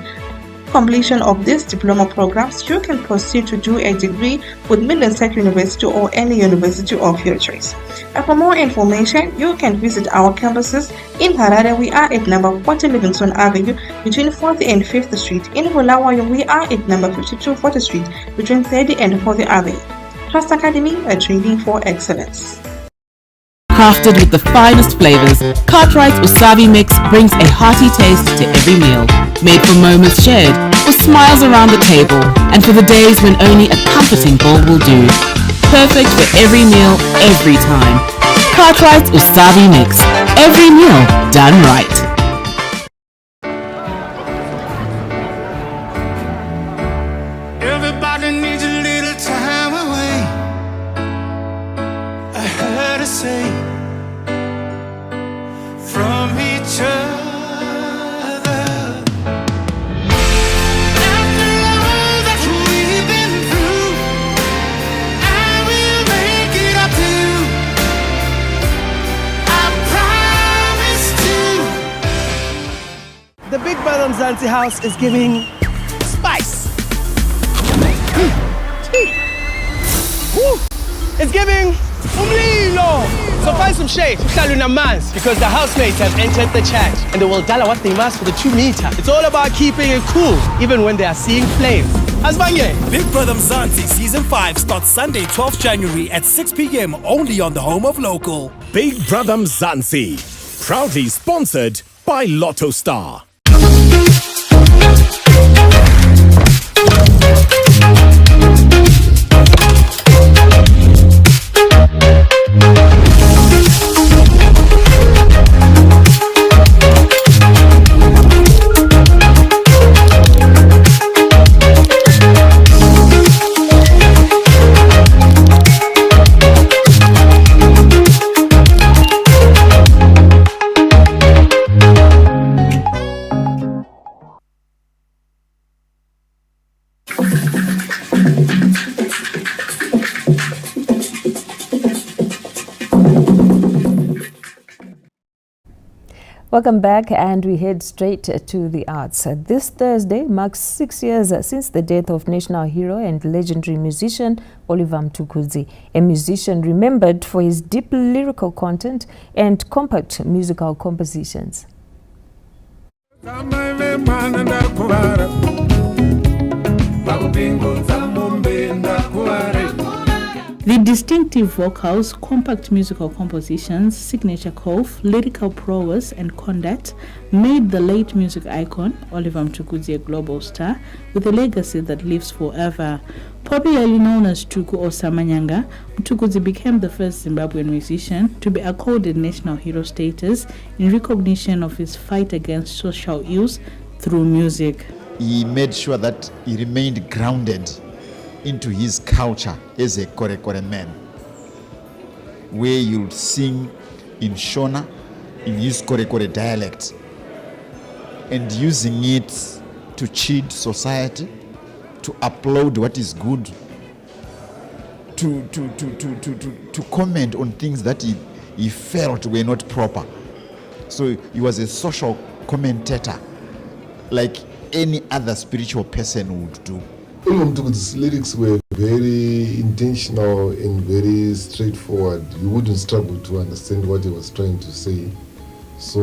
Completion of these diploma programs, you can proceed to do a degree with Midland State University or any university of your choice. And for more information, you can visit our campuses. In Harare, we are at number 40 Livingston Avenue between 4th and 5th Street. In Bulawayo, we are at number 52 4th Street between 30th and 4th Avenue. Trust Academy, a training for excellence. Crafted with the finest flavors, Cartwright's Wasabi Mix brings a hearty taste to every meal. Made for moments shared, for smiles around the table, and for the days when only a comforting bowl will do. Perfect for every meal, every time. Cartwright's Wasabi Mix. Every meal done right. Everybody needs a little time away. I heard her say from each other. After all that we've been through, I will make it up to you. I promise to. The Big Brother Mzansi house is giving spice. Woo! It's giving umlilo. So find some shade, because the housemates have entered the chat and they will tell what they must for the 2 meter. It's all about keeping it cool, even when they are seeing flames. Asbanye! Big Brother Mzansi Season 5 starts Sunday, 12th January at 6 p.m. only on the home of local. Big Brother Mzansi, proudly sponsored by Lotto Star. Welcome back, and we head straight to the arts. This Thursday marks 6 years since the death of national hero and legendary musician Oliver Mtukudzi, a musician remembered for his deep lyrical content and compact musical compositions. The distinctive vocals, compact musical compositions, signature cough, lyrical prowess and conduct made the late music icon Oliver Mtukudzi a global star with a legacy that lives forever. Popularly known as Tuku or Samanyanga, Mtukudzi became the first Zimbabwean musician to be accorded national hero status in recognition of his fight against social ills through music. He made sure that he remained grounded into his culture as a Kore man, where you'll sing in Shona, in his Kore dialect, and using it to cheat society, to upload what is good, to comment on things that he felt were not proper. So he was a social commentator, like any other spiritual person would do. His lyrics were very intentional and very straightforward. You wouldn't struggle to understand what he was trying to say. So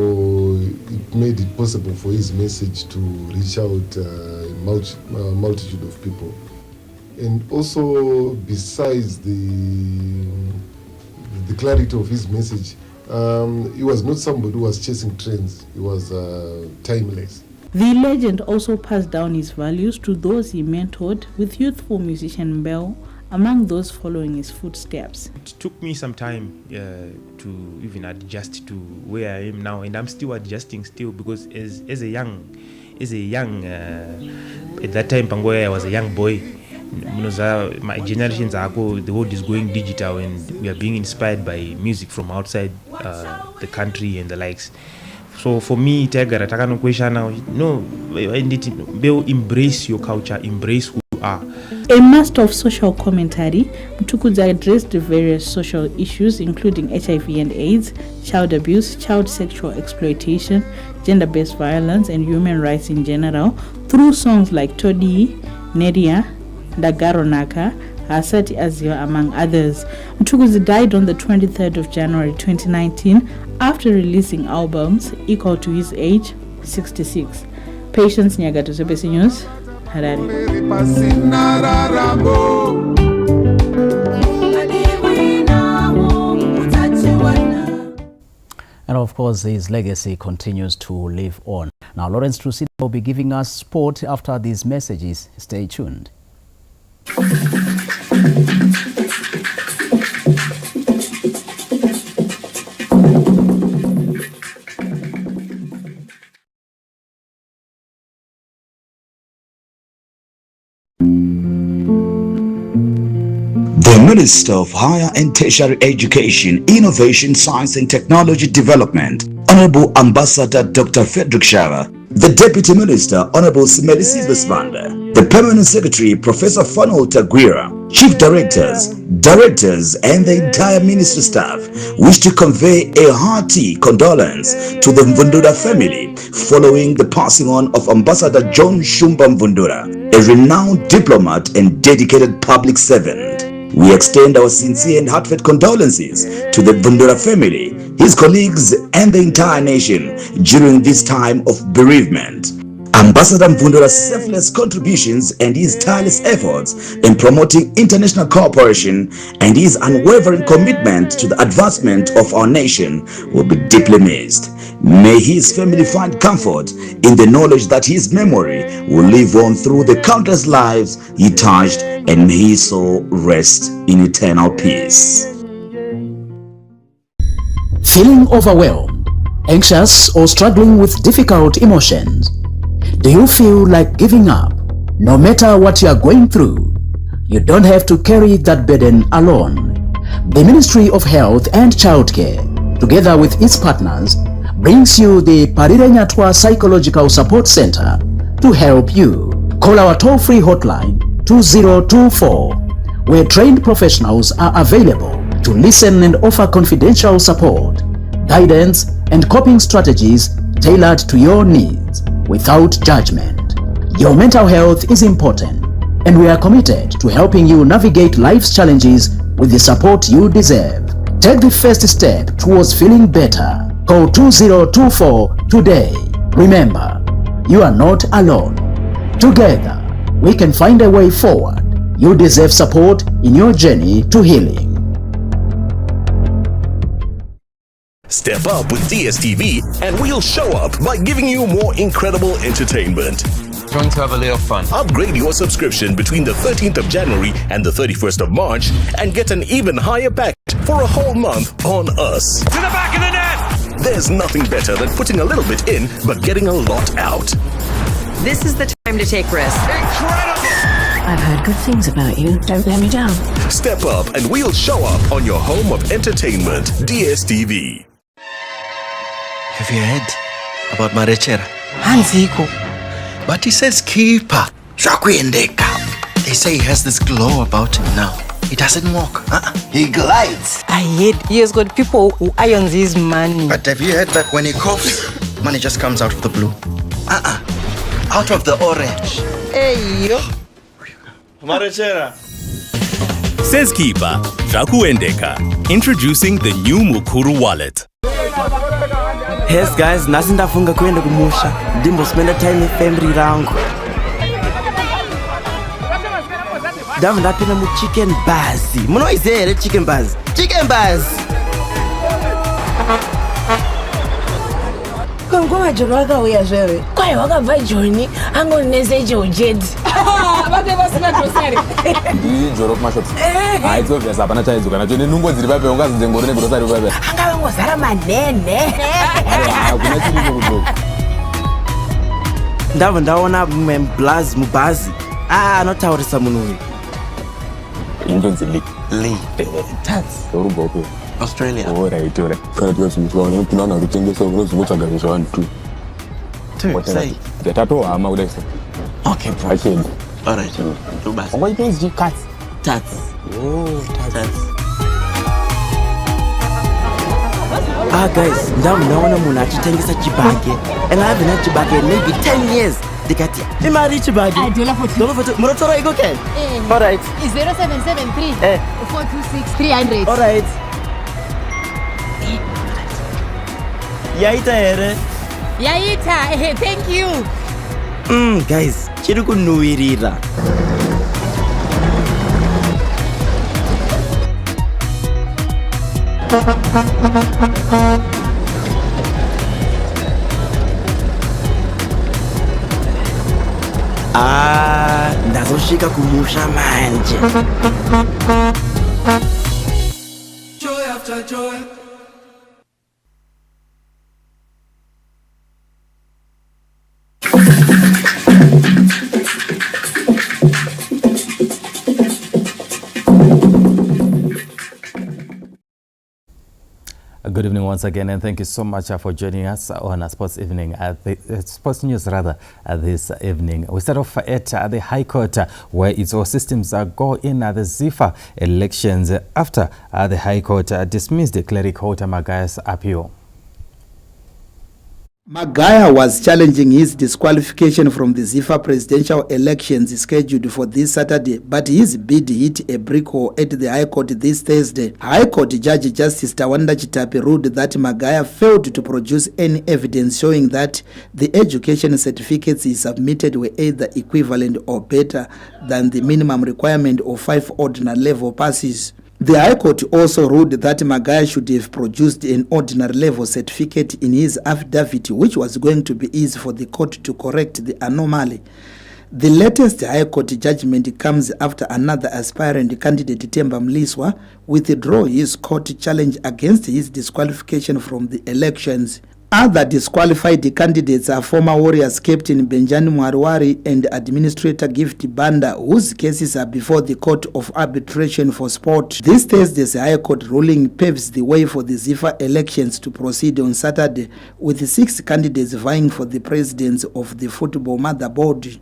it made it possible for his message to reach out a multitude of people. And also, besides the clarity of his message, he was not somebody who was chasing trends. He was timeless. The legend also passed down his values to those he mentored, with youthful musician Bell among those following his footsteps. It took me some time to even adjust to where I am now, and I'm still adjusting because as a young at that time Pangoya, I was a young boy. My generations the world is going digital, and we are being inspired by music from outside the country and the likes. So for me, embrace your culture, embrace who you are. A master of social commentary, Mtukudzi addressed the various social issues including HIV and AIDS, child abuse, child sexual exploitation, gender-based violence, and human rights in general through songs like Todi, Neria, Dagaronaka, Asati Azio, among others. Mtukudzi died on the 23rd of January 2019 after releasing albums equal to his age, 66. Patience Nyagato, SABC News, Harare. And of course, his legacy continues to live on. Now, Lawrence Trusida will be giving us sport after these messages. Stay tuned. The Minister of Higher and Tertiary Education, Innovation, Science and Technology Development, Honorable Ambassador Dr. Friedrichshaber, the Deputy Minister, Honorable Simeli Sivesvanda, the Permanent Secretary, Professor Fanuel Tagwira, Chief Directors, and the entire Ministry staff wish to convey a hearty condolence to the Mvundura family following the passing on of Ambassador John Shumba Mvundura, a renowned diplomat and dedicated public servant. We extend our sincere and heartfelt condolences to the Mvundura family, his colleagues, and the entire nation during this time of bereavement. Ambassador Mvundura's selfless contributions and his tireless efforts in promoting international cooperation and his unwavering commitment to the advancement of our nation will be deeply missed. May his family find comfort in the knowledge that his memory will live on through the countless lives he touched, and may his soul rest in eternal peace. Feeling overwhelmed, anxious, or struggling with difficult emotions? Do you feel like giving up? No matter what you are going through, you don't have to carry that burden alone. The Ministry of Health and Childcare, together with its partners, brings you the Parire Nyatwa Psychological Support Center to help you. Call our toll-free hotline 2024, where trained professionals are available to listen and offer confidential support, guidance, and coping strategies tailored to your needs without judgment. Your mental health is important, and we are committed to helping you navigate life's challenges with the support you deserve. Take the first step towards feeling better. Call 2024 today. Remember, you are not alone. Together, we can find a way forward. You deserve support in your journey to healing. Step up with DSTV and we'll show up by giving you more incredible entertainment. Going to have a little fun. Upgrade your subscription between the 13th of January and the 31st of March and get an even higher package for a whole month on us. To the back of the net! There's nothing better than putting a little bit in but getting a lot out. This is the time to take risks. I've heard good things about you. Don't let me down. Step up and we'll show up on your home of entertainment, DSTV. Have you heard about Marechera? Hanziko. But he says keeper. They say he has this glow about him now. He doesn't walk. He glides. I heard he has got people who iron his money. But have you heard that when he coughs, money just comes out of the blue? Out of the orange. Hey, yo. Marechera. Says keeper, Zvakuendeka. Introducing the new Mukuru wallet. Yes guys, nasi ndafunga kwenda kumusha. Ndimbo spend time with family rangu. Damu ndapenda mu chicken buzz. Munoizere chicken buzz. Chicken buzz. Ngoma joroga uya zwewe. Kwa hiyo wakavai Johnny, ango neze ujedi. Bade basina grocery. Ndi jorok mashops. Aitso vya sapana chaizo kana Johnny nungo dziri pape ungazi ngorone grocery pape. Anga ngozara manene. Kuna chiri kuzo. Ndavo ndaona blaz mubazi. Anotaurisa munhu uyu. Indonzi Lee. Tats. Uruboko. Australia. Alright. Kana tuwasimutswana kunana kutengesa unozimutsvaganisha vantu tu. Say. Zatato hama kudai. Okay, bro. Acheni. Alright. Lubasi. What is G cat? Tats. Oh, tats. Guys, ndaona munhu achitengesa chibage. And I've been at chibage maybe 10 years. Dikati. Imari chibage. $40. Munotora iko ken? Alright. 0773 426 300. Alright. Yaita here. Yaita, thank you. Guys, chiri kunuwirira. Ndazosvika kumusha manje. Joy after joy. Good evening once again, and thank you so much for joining us on Sports Evening, Sports News this evening. We start off at the High Court, where its all systems go in the ZIFA elections after the High Court dismissed Cleric Hota Magaya's appeal. Magaya was challenging his disqualification from the ZIFA presidential elections scheduled for this Saturday, but his bid hit a brick wall at the High Court this Thursday. High Court Judge Justice Tawanda Chitapi ruled that Magaya failed to produce any evidence showing that the education certificates he submitted were either equivalent or better than the minimum requirement of 5 ordinary level passes. The High Court also ruled that Magaya should have produced an ordinary level certificate in his affidavit, which was going to be easy for the court to correct the anomaly. The latest High Court judgment comes after another aspirant candidate, Temba Mliswa, withdrew his court challenge against his disqualification from the elections. Other disqualified candidates are former Warriors captain Benjani Mwarwari and Administrator Gift Banda, whose cases are before the Court of Arbitration for Sport. This Thursday's High Court ruling paves the way for the ZIFA elections to proceed on Saturday, with 6 candidates vying for the presidency of the Football Motherboard.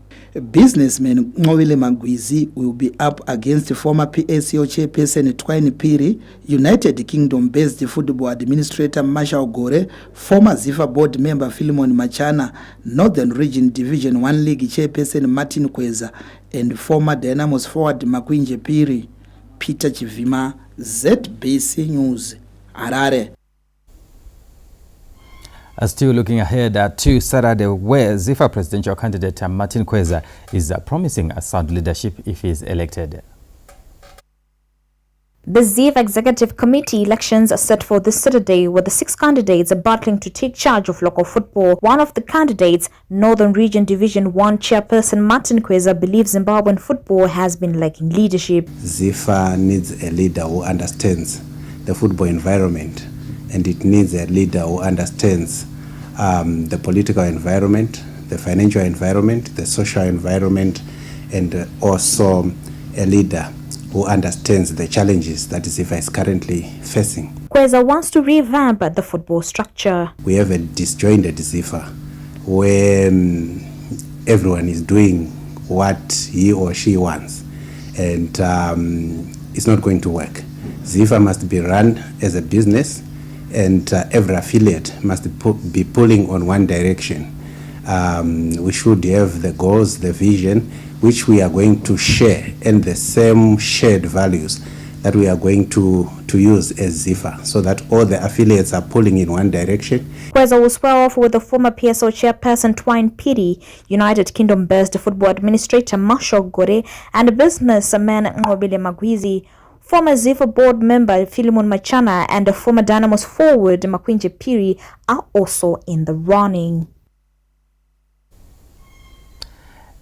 Businessman Mwile Magwizi will be up against former PSO chairperson Twine Piri, United Kingdom-based football administrator Marshall Gore, former ZIFA board member Philemon Machana, Northern Region Division 1 League chairperson Martin Kweza, and former Dynamos forward Makwinje Piri. Peter Chivima, ZBC News, Harare. Still looking ahead to Saturday, where ZIFA presidential candidate Martin Kweza is promising a sound leadership if he is elected. The ZIFA Executive Committee elections are set for this Saturday, where the 6 candidates are battling to take charge of local football. One of the candidates, Northern Region Division 1 chairperson Martin Kweza, believes Zimbabwean football has been lacking leadership. ZIFA needs a leader who understands the football environment, and it needs a leader who understands the political environment, the financial environment, the social environment, and also a leader who understands the challenges that Zifa is currently facing. Kweza wants to revamp the football structure. We have a disjointed Zifa where everyone is doing what he or she wants, and it's not going to work. Zifa must be run as a business, and every affiliate must be pulling on one direction. We should have the goals, the vision, which we are going to share, and the same shared values that we are going to use as Zifa, so that all the affiliates are pulling in one direction. Kweza will square off with the former PSO chairperson Twine Piri, United Kingdom-based football administrator Marshall Gore, and businessman Ngobile Magwizi. Former Zifa board member Philemon Machana and the former Dynamos forward Makwinje Piri are also in the running.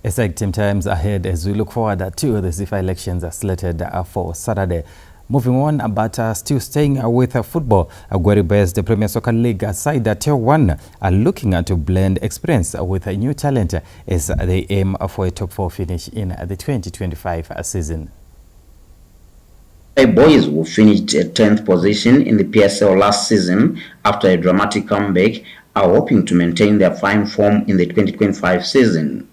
Exciting times ahead as we look forward to the Zifa elections slated for Saturday. Moving on, but still staying with football, Gweri-based the Premier Soccer League side Tier 1 are looking to blend experience with a new talent as they aim for a top 4 finish in the 2025 season. The boys who finished at 10th position in the PSL last season after a dramatic comeback are hoping to maintain their fine form in the 2025 season.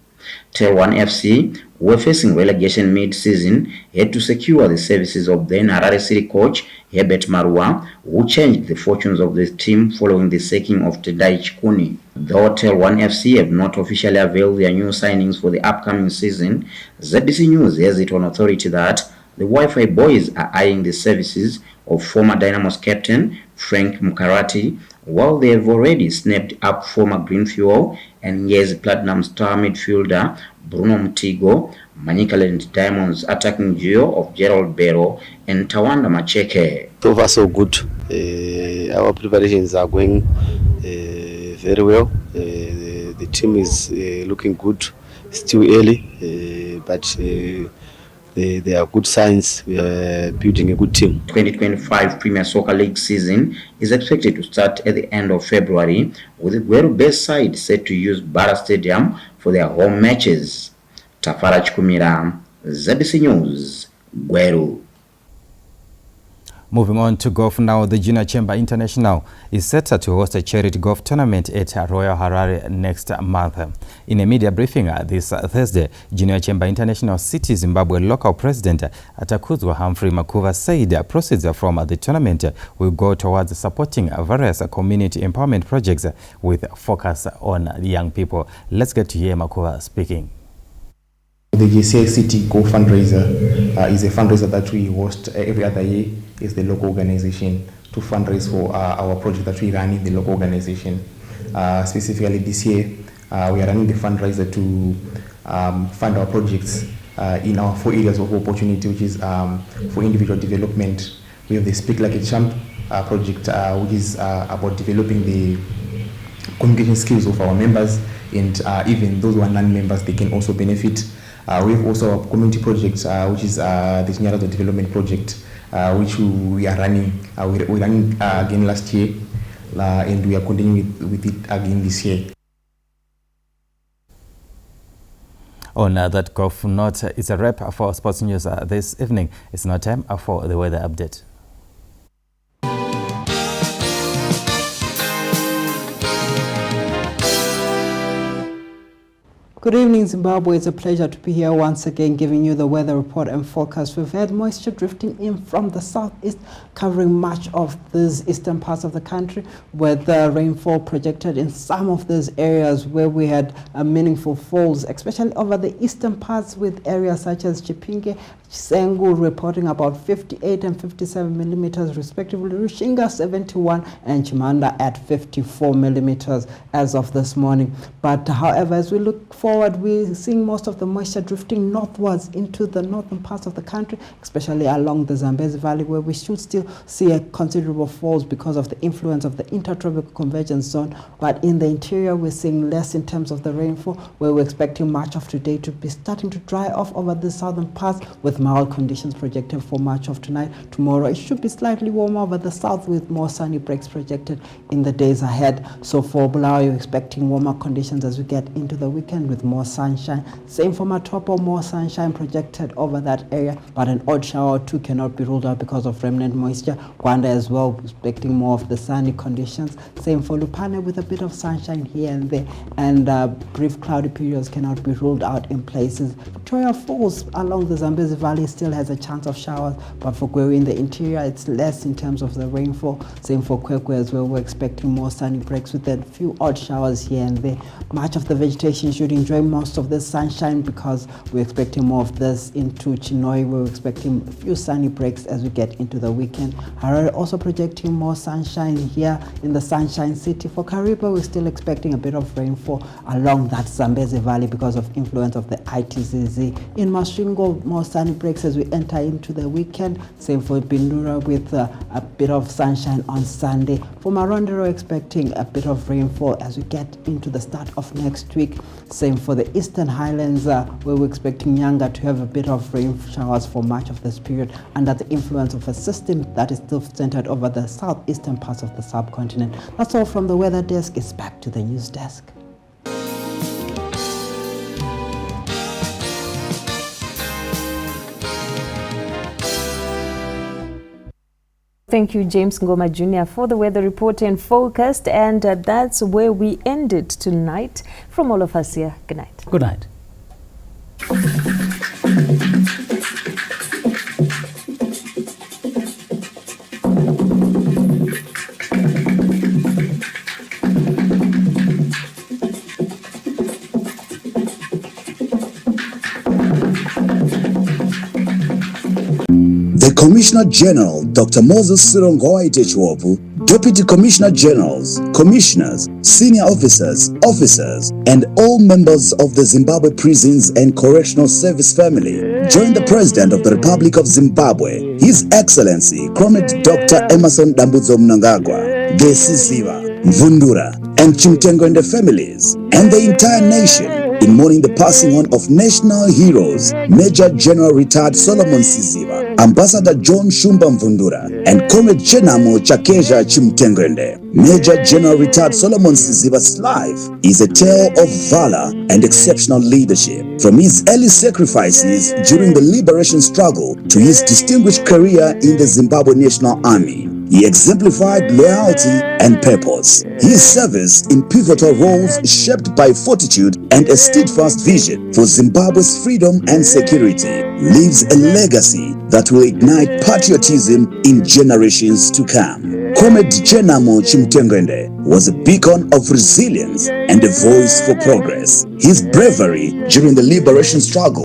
Tier 1 FC, who were facing relegation mid-season, had to secure the services of then Harare City coach Herbert Marua, who changed the fortunes of the team following the sacking of Tedai Chikuni. Though Tier 1 FC have not officially availed their new signings for the upcoming season, ZBC News has it on authority that the Wi-Fi boys are eyeing the services of former Dynamos captain Frank Mukarati, while they have already snapped up former Greenfuel and Yes Platinum star midfielder Bruno Mtigo, Manicaland Diamonds attacking duo of Gerald Bero and Tawanda Macheke. So far so good. Our preparations are going very well. The team is looking good. Still early, but there are good signs. We are building a good team. 2025 Premier Soccer League season is expected to start at the end of February, with the Gweru-based side set to use Bara Stadium for their home matches. Tafara Chikumira, ZBC News, Gweru. Moving on to golf now, the Junior Chamber International is set to host a charity golf tournament at Royal Harare next month. In a media briefing this Thursday, Junior Chamber International City Zimbabwe local president Atakuzwa Humphrey Makuva said proceeds from the tournament will go towards supporting various community empowerment projects with focus on young people. Let's get to hear Makuva speaking. The JCI City Go fundraiser is a fundraiser that we host every other year. Is the local organization to fundraise for our project that we run in the local organization. Specifically this year, we are running the fundraiser to fund our projects in our 4 areas of opportunity, which is for individual development. We have the Speak Like a Champ project, which is about developing the communication skills of our members, and even those who are non-members, they can also benefit. We have also a community project, which is the Nyarazo Development Project, which we are running. We ran again last year, and we are continuing with it again this year. On that golf note, it's a wrap for Sports News this evening. It's now time for the weather update. Good evening, Zimbabwe. It's a pleasure to be here once again giving you the weather report and forecast. We've had moisture drifting in from the southeast, covering much of these eastern parts of the country, with rainfall projected in some of these areas where we had meaningful falls, especially over the eastern parts, with areas such as Chipinge, Sengu reporting about 58 and 57 millimeters respectively, Rushinga 71 and Chimanda at 54 millimeters as of this morning. But however, as we look forward, we're seeing most of the moisture drifting northwards into the northern parts of the country, especially along the Zambezi Valley, where we should still see a considerable falls because of the influence of the intertropical convergence zone. But in the interior, we're seeing less in terms of the rainfall, where we're expecting much of today to be starting to dry off over the southern parts, with mild conditions projected for much of tonight. Tomorrow it should be slightly warmer over the south with more sunny breaks projected in the days ahead. So for Bulawayo, you're expecting warmer conditions as we get into the weekend with more sunshine. Same for Matopo, more sunshine projected over that area, but an odd shower or two cannot be ruled out because of remnant moisture. Gwanda as well, expecting more of the sunny conditions. Same for Lupane with a bit of sunshine here and there, and brief cloudy periods cannot be ruled out in places. Victoria Falls along the Zambezi Valley still has a chance of showers, but for Gweru in the interior it's less in terms of the rainfall. Same for Kwekwe as well, we're expecting more sunny breaks with a few odd showers here and there. Much of the vegetation should enjoy most of this sunshine because we're expecting more of this into Chinoi. We're expecting a few sunny breaks as we get into the weekend. Harare also projecting more sunshine here in the Sunshine City. For Kariba, we're still expecting a bit of rainfall along that Zambezi Valley because of influence of the ITCZ. In Masvingo, more sunny breaks as we enter into the weekend. Same for Bindura with a bit of sunshine on Sunday. For Marondero, expecting a bit of rainfall as we get into the start of next week. Same for the Eastern Highlands where we're expecting Nyanga to have a bit of rain showers for much of this period under the influence of a system that is still centered over the southeastern parts of the subcontinent. That's all from the weather desk. It's back to the news desk. Thank you, James Ngoma Jr. for the weather report and forecast. And that's where we ended tonight. From all of us here, good night. Good night. The Commissioner General, Dr. Moses Sirongoa Itechwobu, Deputy Commissioner Generals, Commissioners, Senior Officers, and all members of the Zimbabwe Prisons and Correctional Service family join the President of the Republic of Zimbabwe, His Excellency, Comrade Dr. Emerson Dambudzo Mnangagwa, Gesiziva, Mvundura, and Chimtengo and the families, and the entire nation in mourning the passing on of national heroes, Major General Retired Solomon Siziva, Ambassador John Shumba Mvundura, and Comrade Chenamo Chakeja Chimtengwende. Major General Retired Solomon Siziva's life is a tale of valor and exceptional leadership. From his early sacrifices during the liberation struggle to his distinguished career in the Zimbabwe National Army, he exemplified loyalty and purpose. His service in pivotal roles shaped by fortitude and a steadfast vision for Zimbabwe's freedom and security leaves a legacy that will ignite patriotism in generations to come. Comrade Chenamo Chimtengwende was a beacon of resilience and a voice for progress. His bravery during the liberation struggle